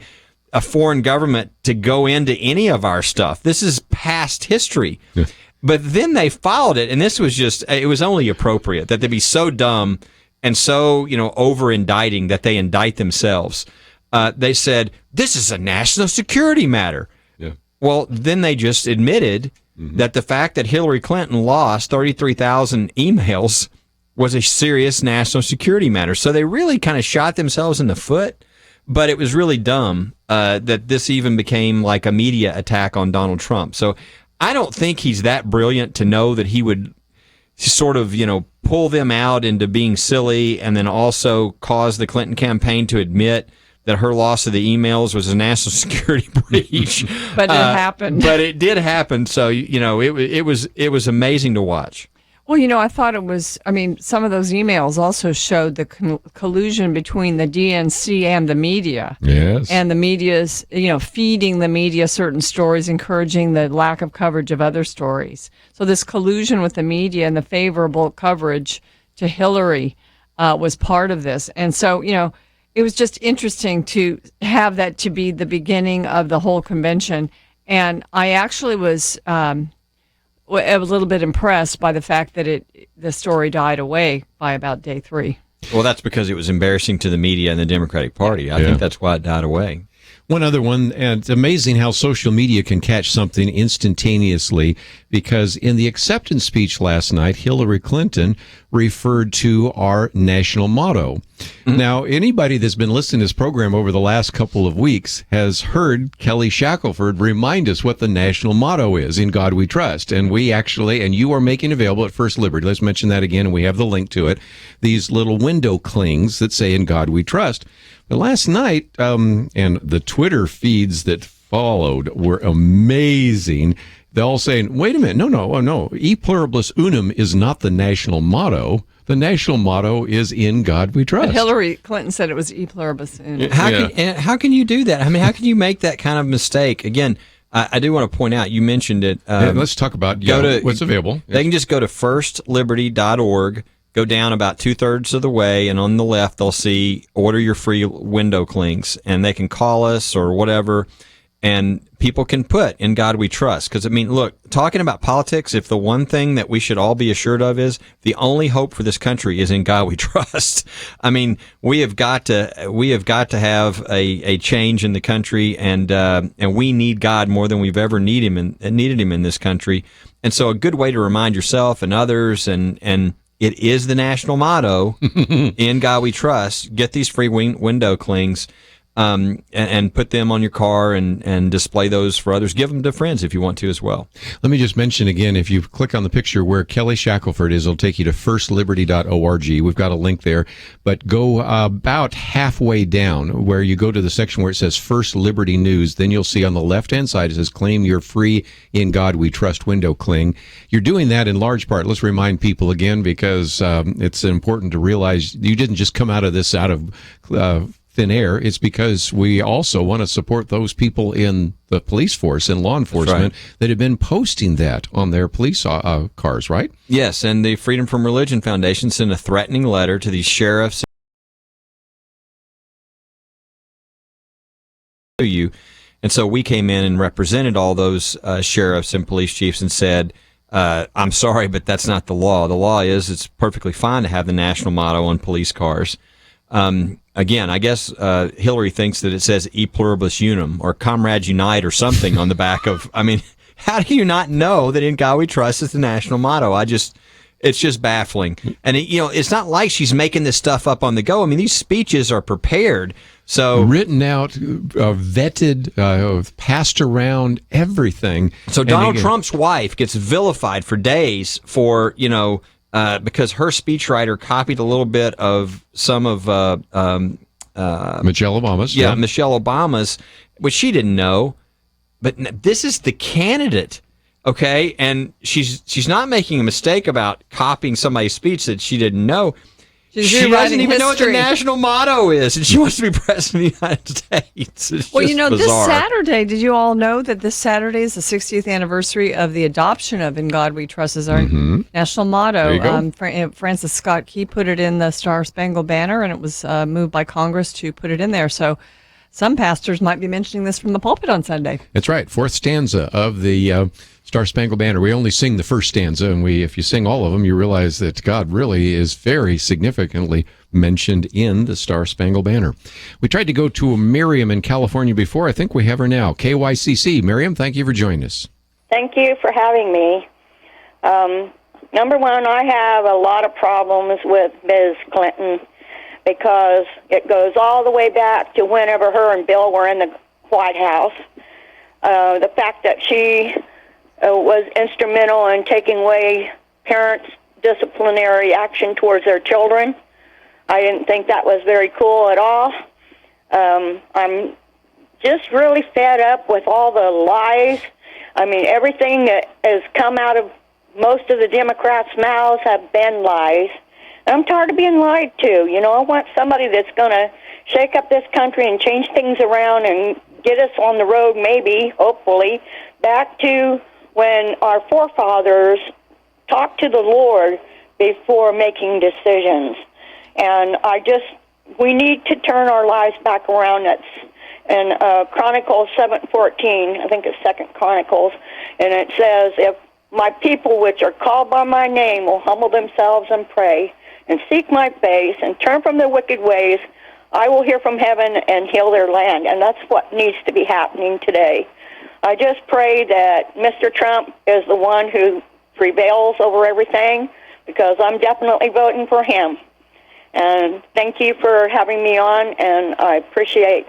a foreign government to go into any of our stuff. This is past history. Yeah. But then they followed it, and this was it was only appropriate that they be so dumb and so, over-indicting that they indict themselves. They said, this is a national security matter. Yeah. Well, then they just admitted that the fact that Hillary Clinton lost 33,000 emails was a serious national security matter. So they really kind of shot themselves in the foot, but it was really dumb that this even became like a media attack on Donald Trump. So I don't think he's that brilliant to know that he would sort of, pull them out into being silly and then also cause the Clinton campaign to admit that her loss of the emails was a national security breach. But it happened. But it did happen. So, it was amazing to watch. Well, I thought it was, some of those emails also showed the collusion between the DNC and the media. Yes. And the media's, feeding the media certain stories, encouraging the lack of coverage of other stories. So this collusion with the media and the favorable coverage to Hillary was part of this. And so, it was just interesting to have that to be the beginning of the whole convention. And I actually was a little bit impressed by the fact that the story died away by about day 3. Well, that's because it was embarrassing to the media and the Democratic Party. I think that's why it died away. One other one, and it's amazing how social media can catch something instantaneously, because in the acceptance speech last night, Hillary Clinton referred to our national motto. Mm-hmm. Now, anybody that's been listening to this program over the last couple of weeks has heard Kelly Shackelford remind us what the national motto is, In God We Trust. And we actually, and you are making available at First Liberty, let's mention that again, and we have the link to it, these little window clings that say In God We Trust. But last night, and the Twitter feeds that followed were amazing. They're all saying, wait a minute, no, E pluribus unum is not the national motto. The national motto is In God We Trust. But Hillary Clinton said it was E pluribus unum. How can you do that? I mean, how can you make that kind of mistake? Again, I do want to point out, you mentioned it. Let's talk about what's available. They can just go to firstliberty.org, go down about 2/3 of the way, and on the left they'll see order your free window clings, and they can call us or whatever, and people can put In God We Trust. Because, I mean, look, talking about politics, if the one thing that we should all be assured of is the only hope for this country is In God We Trust. I mean, we have got to have a change in the country, and we need God more than we've ever needed him in this country. And so a good way to remind yourself and others, and it is the national motto, In God We Trust. Get these free window clings. And put them on your car and display those for others. Give them to friends if you want to as well. Let me just mention again, if you click on the picture where Kelly Shackelford is, it'll take you to firstliberty.org. We've got a link there, but go about halfway down where you go to the section where it says First Liberty News. Then you'll see on the left-hand side, it says claim your free In God We Trust window cling. You're doing that in large part. Let's remind people again, because it's important to realize you didn't just come out of this out of thin air. It's because we also want to support those people in the police force and law enforcement that have been posting that on their police cars, right? Yes, and the Freedom from Religion Foundation sent a threatening letter to these sheriffs. And so we came in and represented all those sheriffs and police chiefs and said, I'm sorry, but that's not the law. The law is it's perfectly fine to have the national motto on police cars. Again, I guess Hillary thinks that it says E pluribus unum or Comrades Unite or something on the back of. I mean, how do you not know that In God We Trust is the national motto? It's just baffling. And it's not like she's making this stuff up on the go. I mean, these speeches are prepared, so written out, vetted, passed around, everything. So Donald Trump's wife gets vilified for days for because her speechwriter copied a little bit of some of Michelle Obama's. Yeah, Michelle Obama's, which she didn't know. But this is the candidate, okay? And she's not making a mistake about copying somebody's speech that she didn't know. She doesn't even know what the national motto is, and she wants to be president of the United States. It's well, just this bizarre. Saturday, did you all know that this Saturday is the 60th anniversary of the adoption of In God We Trust as our national motto? There you go. Francis Scott Key put it in the Star Spangled Banner, and it was moved by Congress to put it in there. So some pastors might be mentioning this from the pulpit on Sunday. That's right. Fourth stanza of the Star Spangled Banner. We only sing the first stanza, and if you sing all of them, you realize that God really is very significantly mentioned in the Star Spangled Banner. We tried to go to Miriam in California before. I think we have her now. KYCC. Miriam, thank you for joining us. Thank you for having me. Number one, I have a lot of problems with Ms. Clinton because it goes all the way back to whenever her and Bill were in the White House. The fact that she was instrumental in taking away parents' disciplinary action towards their children. I didn't think that was very cool at all. I'm just really fed up with all the lies. I mean, everything that has come out of most of the Democrats' mouths have been lies. And I'm tired of being lied to. I want somebody that's going to shake up this country and change things around and get us on the road, maybe, hopefully, back to when our forefathers talked to the Lord before making decisions. And we need to turn our lives back around. That's in Chronicles 7:14, I think it's 2 Chronicles, and it says, if my people which are called by my name will humble themselves and pray and seek my face and turn from their wicked ways, I will hear from heaven and heal their land. And that's what needs to be happening today. I just pray that Mr. Trump is the one who prevails over everything, because I'm definitely voting for him. And thank you for having me on, and I appreciate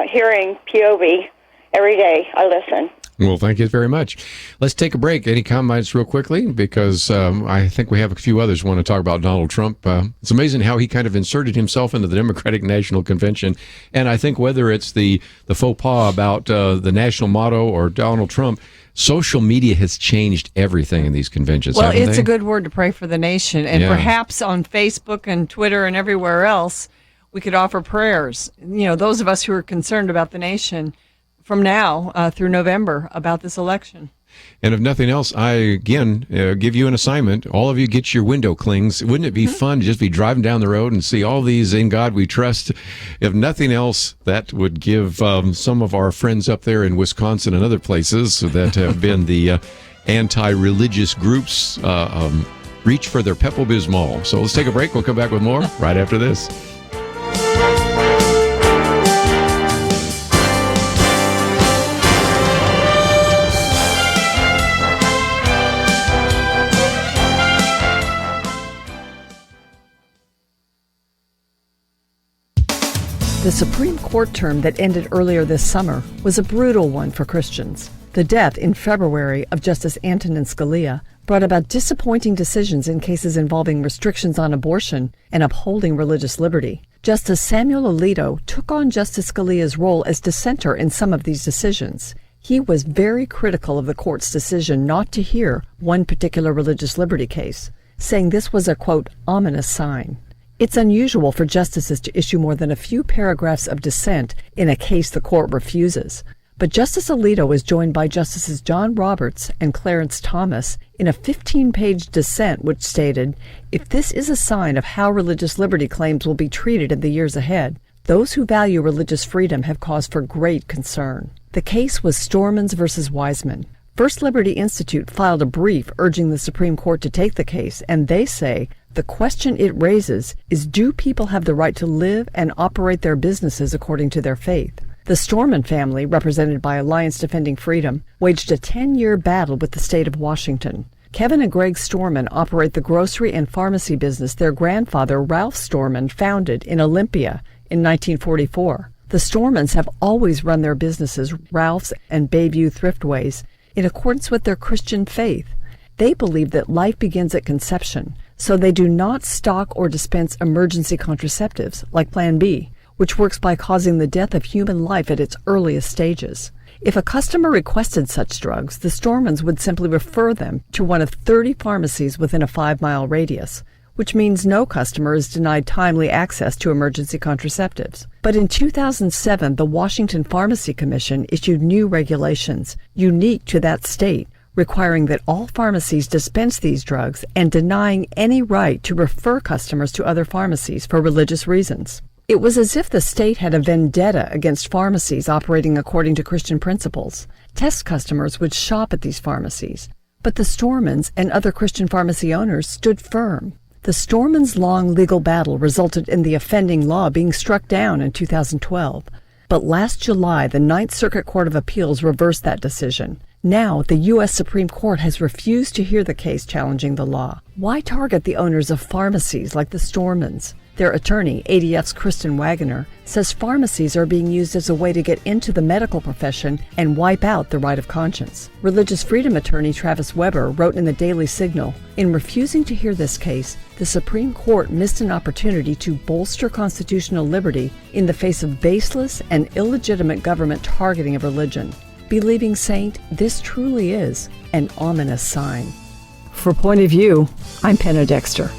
hearing POV every day. I listen. Well, thank you very much. Let's take a break. Any comments real quickly? Because I think we have a few others who want to talk about Donald Trump. It's amazing how he kind of inserted himself into the Democratic National Convention. And I think whether it's the faux pas about the national motto or Donald Trump, social media has changed everything in these conventions. Well, haven't it's they? a good word to pray for the nation. And perhaps on Facebook and Twitter and everywhere else, we could offer prayers. You know, those of us who are concerned about the nation from now through November about this election. And if nothing else, I, again, give you an assignment. All of you get your window clings. Wouldn't it be fun to just be driving down the road and see all these "In God We Trust"? If nothing else, that would give some of our friends up there in Wisconsin and other places that have been the anti-religious groups reach for their Pepto-Bismol. So let's take a break. We'll come back with more right after this. The Supreme Court term that ended earlier this summer was a brutal one for Christians. The death in February of Justice Antonin Scalia brought about disappointing decisions in cases involving restrictions on abortion and upholding religious liberty. Justice Samuel Alito took on Justice Scalia's role as dissenter in some of these decisions. He was very critical of the court's decision not to hear one particular religious liberty case, saying this was a, quote, ominous sign. It's unusual for justices to issue more than a few paragraphs of dissent in a case the court refuses. But Justice Alito is joined by Justices John Roberts and Clarence Thomas in a 15-page dissent which stated, if this is a sign of how religious liberty claims will be treated in the years ahead, those who value religious freedom have cause for great concern. The case was Stormans versus Wiseman. First Liberty Institute filed a brief urging the Supreme Court to take the case, and they say the question it raises is, do people have the right to live and operate their businesses according to their faith? The Storman family, represented by Alliance Defending Freedom, waged a 10-year battle with the state of Washington. Kevin and Greg Storman operate the grocery and pharmacy business their grandfather, Ralph Storman, founded in Olympia in 1944. The Stormans have always run their businesses, Ralph's and Bayview Thriftways, in accordance with their Christian faith. They believe that life begins at conception, so they do not stock or dispense emergency contraceptives like Plan B, which works by causing the death of human life at its earliest stages. If a customer requested such drugs, the Stormans would simply refer them to one of 30 pharmacies within a 5-mile radius, which means no customer is denied timely access to emergency contraceptives. But in 2007, the Washington Pharmacy Commission issued new regulations unique to that state, requiring that all pharmacies dispense these drugs and denying any right to refer customers to other pharmacies for religious reasons. It was as if the state had a vendetta against pharmacies operating according to Christian principles. Test customers would shop at these pharmacies, but the Stormans and other Christian pharmacy owners stood firm. The Stormans' long legal battle resulted in the offending law being struck down in 2012. But last July, the Ninth Circuit Court of Appeals reversed that decision. Now, the U.S. Supreme Court has refused to hear the case challenging the law. Why target the owners of pharmacies like the Stormans? Their attorney, ADF's Kristen Wagoner, says pharmacies are being used as a way to get into the medical profession and wipe out the right of conscience. Religious freedom attorney Travis Weber wrote in the Daily Signal, in refusing to hear this case, the Supreme Court missed an opportunity to bolster constitutional liberty in the face of baseless and illegitimate government targeting of religion. Believing Saint, this truly is an ominous sign. For Point of View, I'm Penna Dexter.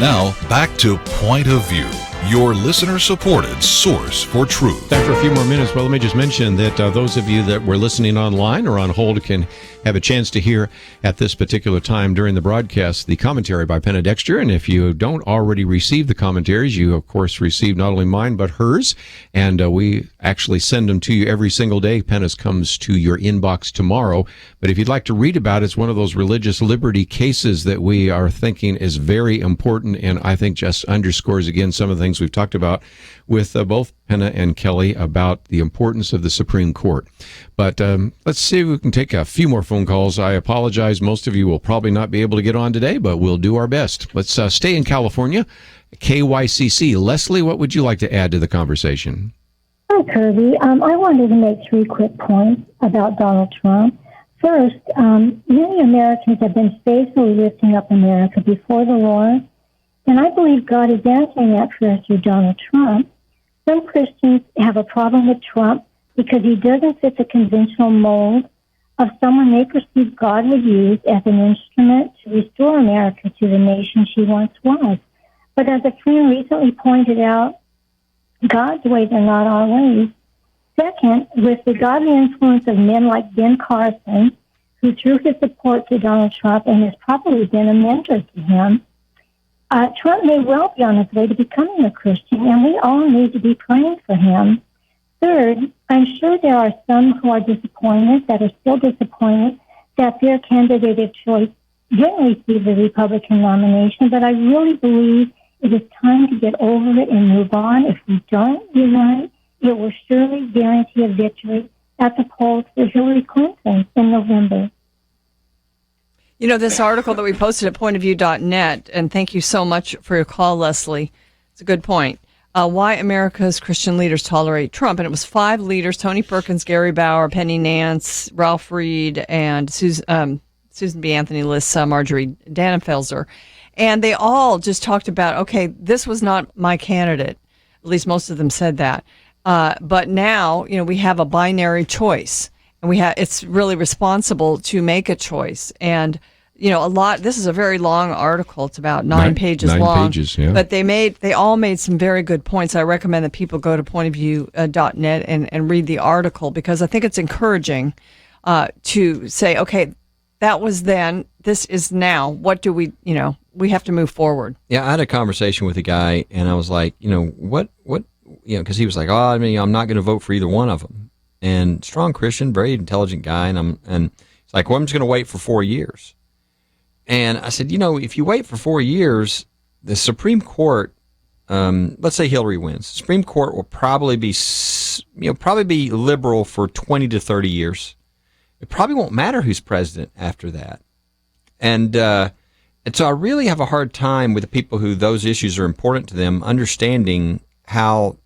Now, back to Point of View, your listener-supported source for truth. Time for a few more minutes. Well, let me just mention that those of you that were listening online or on hold can have a chance to hear at this particular time during the broadcast the commentary by Penna Dexter. And if you don't already receive the commentaries, you, of course, receive not only mine but hers. And we actually send them to you every single day. Penna's comes to your inbox tomorrow. But if you'd like to read about it, it's one of those religious liberty cases that we are thinking is very important, and I think just underscores again some of the things we've talked about with both Penna and Kelly about the importance of the Supreme Court. But let's see if we can take a few more phone calls. I apologize. Most of you will probably not be able to get on today, but we'll do our best. Let's stay in California KYCC. Leslie, what would you like to add to the conversation? Hi, Kerby. I wanted to make 3 quick points about Donald Trump. First, many Americans have been faithfully lifting up America before the Lord, and I believe God is answering that prayer through Donald Trump. Some Christians have a problem with Trump because he doesn't fit the conventional mold of someone they perceive God would use as an instrument to restore America to the nation she once was. But as a friend recently pointed out, God's ways are not our ways. Second, with the godly influence of men like Ben Carson, who threw his support to Donald Trump and has probably been a mentor to him, Trump may well be on his way to becoming a Christian, and we all need to be praying for him. Third, I'm sure there are some who are disappointed, that are still disappointed, that their candidate of choice didn't receive the Republican nomination, but I really believe it is time to get over it and move on. If we don't unite, it will surely guarantee a victory at the polls for Hillary Clinton in November. You know, this article that we posted at pointofview.net, and thank you so much for your call, Leslie. It's a good point. Why America's Christian leaders tolerate Trump. And it was 5 leaders, Tony Perkins, Gary Bauer, Penny Nance, Ralph Reed, and Susan B. Anthony Liss, Marjorie Dannenfelser. And they all just talked about, okay, this was not my candidate. At least most of them said that. But now, you know, we have a binary choice. And it's really responsible to make a choice. And you know, this is a very long article. It's about 9 pages long. 9 pages, yeah. But they all made some very good points. I recommend that people go to pointofview.net and read the article, because I think it's encouraging to say, okay, that was then, this is now. What do we have to move forward. Yeah, I had a conversation with a guy, and I was like, what, because he was like, I'm not going to vote for either one of them. And strong Christian, very intelligent guy, and it's like, well, I'm just going to wait for 4 years. And I said, if you wait for 4 years, the Supreme Court, let's say Hillary wins, the Supreme Court will probably be liberal for 20 to 30 years. It probably won't matter who's president after that. And so I really have a hard time with the people who those issues are important to them, understanding how,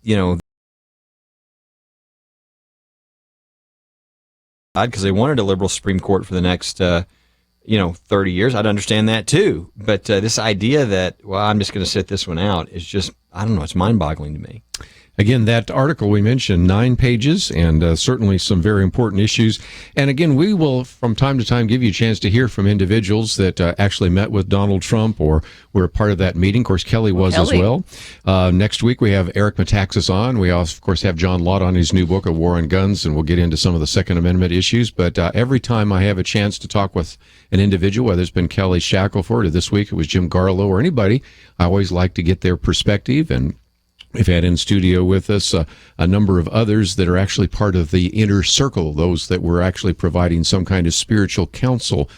because they wanted a liberal Supreme Court for the next 30 years, I'd understand that too. But this idea that, I'm just going to sit this one out is just, I don't know, it's mind-boggling to me. Again, that article we mentioned, 9 pages, and certainly some very important issues. And again, we will, from time to time, give you a chance to hear from individuals that actually met with Donald Trump or were a part of that meeting. Of course, Kelly was as well. Next week, we have Eric Metaxas on. We also, of course, have John Lott on his new book, A War on Guns, and we'll get into some of the Second Amendment issues. But every time I have a chance to talk with an individual, whether it's been Kelly Shackelford or this week it was Jim Garlow or anybody, I always like to get their perspective. And we've had in studio with us a number of others that are actually part of the inner circle, those that were actually providing some kind of spiritual counsel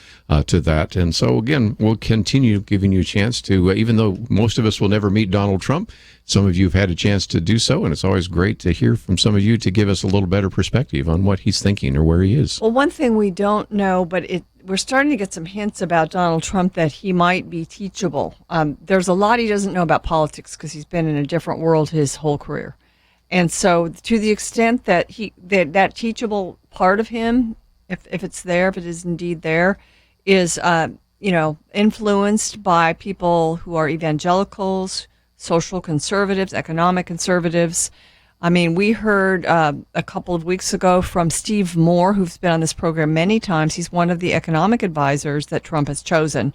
to that. And so, again, we'll continue giving you a chance to, even though most of us will never meet Donald Trump, some of you have had a chance to do so, and it's always great to hear from some of you to give us a little better perspective on what he's thinking or where he is. Well, one thing we don't know, but we're starting to get some hints about Donald Trump that he might be teachable. There's a lot he doesn't know about politics because he's been in a different world his whole career. And so to the extent that that teachable part of him, if it's there, if it is indeed there, is, influenced by people who are evangelicals, social conservatives, economic conservatives. I mean, we heard a couple of weeks ago from Steve Moore, who's been on this program many times. He's one of the economic advisors that Trump has chosen.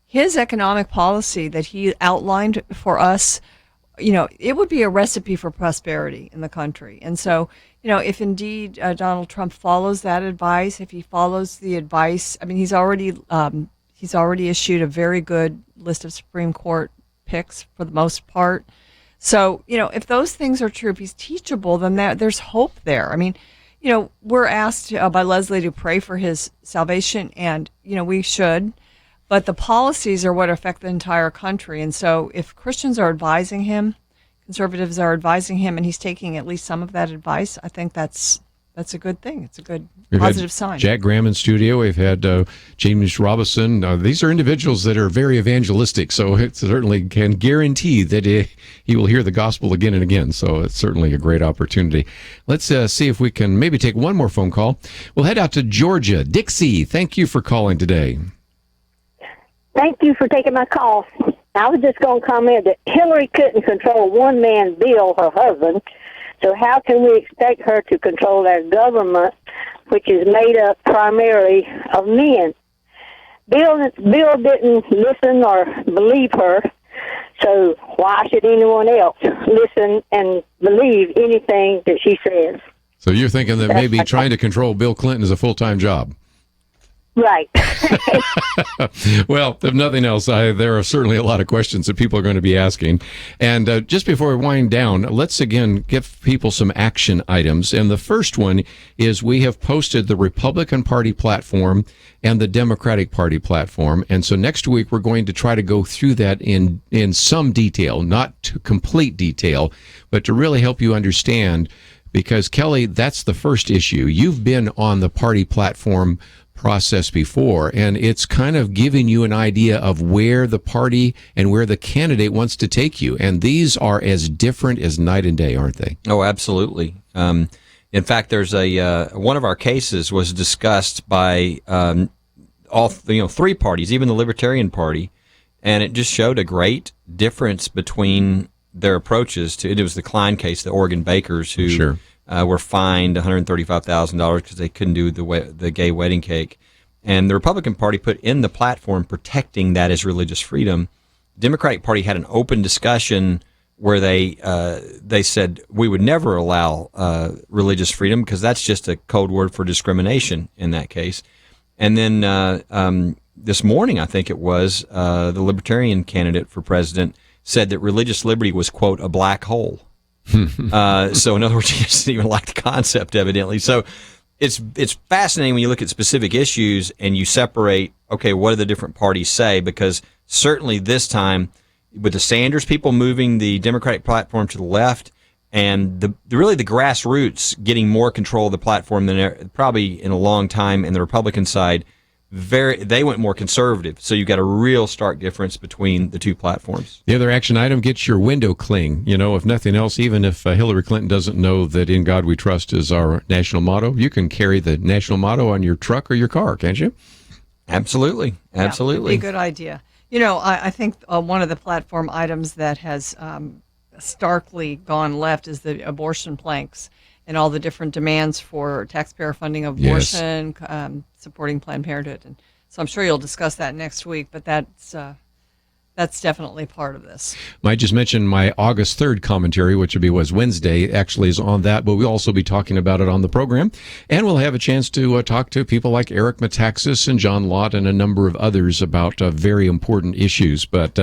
His economic policy that he outlined for us, it would be a recipe for prosperity in the country. And so, if indeed Donald Trump follows that advice, if he follows the advice, I mean, he's already issued a very good list of Supreme Court picks for the most part. So, if those things are true, if he's teachable, then there's hope there. I mean, we're asked by Leslie to pray for his salvation, and, we should. But the policies are what affect the entire country. And so if Christians are advising him, conservatives are advising him, and he's taking at least some of that advice, I think that's that's a good thing. It's a good We've positive had sign. Jack Graham in studio. We've had James Robison. These are individuals that are very evangelistic, so it certainly can guarantee that he will hear the gospel again and again. So it's certainly a great opportunity. Let's see if we can maybe take one more phone call. We'll head out to Georgia. Dixie, thank you for calling today. Thank you for taking my call. I was just going to comment that Hillary couldn't control one man, Bill, her husband. So how can we expect her to control our government, which is made up primarily of men? Bill didn't listen or believe her, so why should anyone else listen and believe anything that she says? So you're thinking that maybe trying to control Bill Clinton is a full-time job? Right. Well, if nothing else, there are certainly a lot of questions that people are going to be asking. And just before we wind down, let's again give people some action items. And the first one is we have posted the Republican Party platform and the Democratic Party platform. And so next week, we're going to try to go through that in some detail, not to complete detail, but to really help you understand. Because, Kelly, that's the first issue. You've been on the party platform process before, and it's kind of giving you an idea of where the party and where the candidate wants to take you. And these are as different as night and day, aren't they? Oh, absolutely. In fact, there's one of our cases was discussed by all three parties, even the Libertarian Party, and it just showed a great difference between their approaches to it. It was the Klein case, the Oregon bakers who Sure. Were fined $135,000 because they couldn't do the gay wedding cake. And the Republican Party put in the platform protecting that as religious freedom. The Democratic Party had an open discussion where they said we would never allow religious freedom because that's just a code word for discrimination in that case. And then this morning, I think it was, the Libertarian candidate for president said that religious liberty was, quote, a black hole. So in other words, he doesn't even like the concept, evidently. So it's fascinating when you look at specific issues and you separate, okay, what do the different parties say? Because certainly this time, with the Sanders people moving the Democratic platform to the left and the grassroots getting more control of the platform than probably in a long time, and the Republican side, they went more conservative. So you've got a real stark difference between the two platforms. The other action item, get your window cling. If nothing else, even if Hillary Clinton doesn't know that In God We Trust is our national motto, you can carry the national motto on your truck or your car, can't you? Absolutely. Absolutely. Yeah, it'd be a good idea. I think one of the platform items that has starkly gone left is the abortion planks and all the different demands for taxpayer funding of abortion, supporting Planned Parenthood. And so I'm sure you'll discuss that next week, but that's definitely part of this. Might just mention my August 3rd commentary, which was Wednesday, actually is on that, but we'll also be talking about it on the program. And we'll have a chance to talk to people like Eric Metaxas and John Lott and a number of others about very important issues. But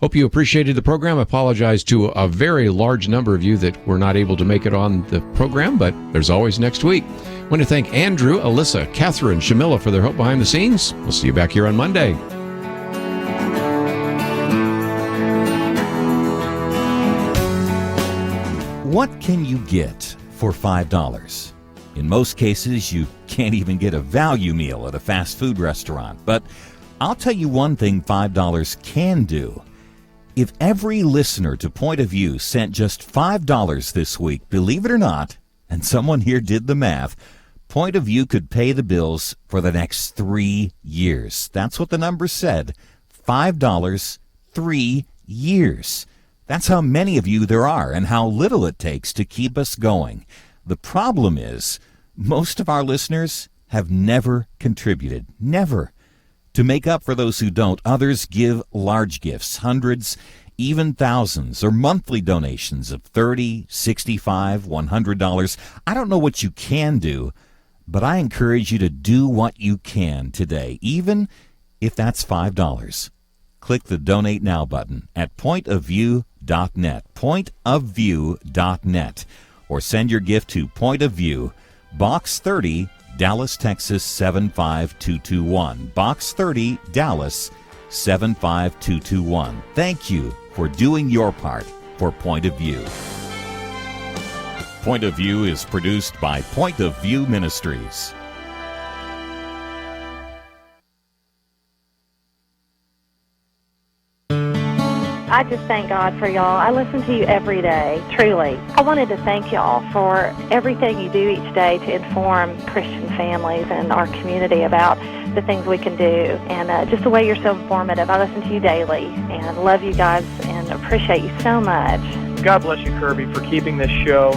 hope you appreciated the program. I apologize to a very large number of you that were not able to make it on the program, but there's always next week. I want to thank Andrew, Alyssa, Catherine, Shamila for their help behind the scenes. We'll see you back here on Monday. What can you get for $5? In most cases, you can't even get a value meal at a fast food restaurant. But I'll tell you one thing $5 can do. If every listener to Point of View sent just $5 this week, believe it or not, and someone here did the math, Point of View could pay the bills for the next 3 years. That's what the number said. $5, 3 years. That's how many of you there are and how little it takes to keep us going. The problem is, most of our listeners have never contributed. Never. To make up for those who don't, others give large gifts, hundreds, even thousands, or monthly donations of $30, $65, $100. I don't know what you can do, but I encourage you to do what you can today, even if that's $5. Click the Donate Now button at pointofview.net, pointofview.net, or send your gift to Point of View, Box 30, Dallas, Texas 75221. Box 30, Dallas 75221. Thank you for doing your part for Point of View. Point of View is produced by Point of View Ministries. I just thank God for y'all. I listen to you every day, truly. I wanted to thank y'all for everything you do each day to inform Christian families and our community about the things we can do, and just the way you're so informative. I listen to you daily and love you guys and appreciate you so much. God bless you, Kerby, for keeping this show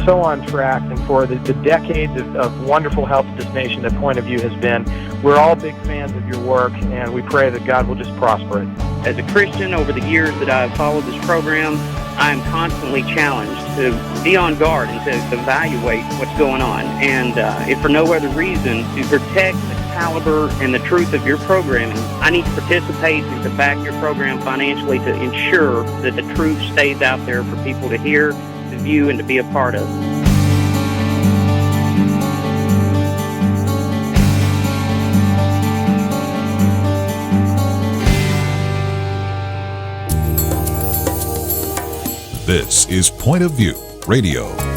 so on track and for the decades of wonderful help to this nation that Point of View has been. We're all big fans of your work, and we pray that God will just prosper it. As a Christian, over the years that I've followed this program, I am constantly challenged to be on guard and to evaluate what's going on. And if for no other reason, to protect the caliber and the truth of your programming, I need to participate and to back your program financially to ensure that the truth stays out there for people to hear, to view, and to be a part of. This is Point of View Radio.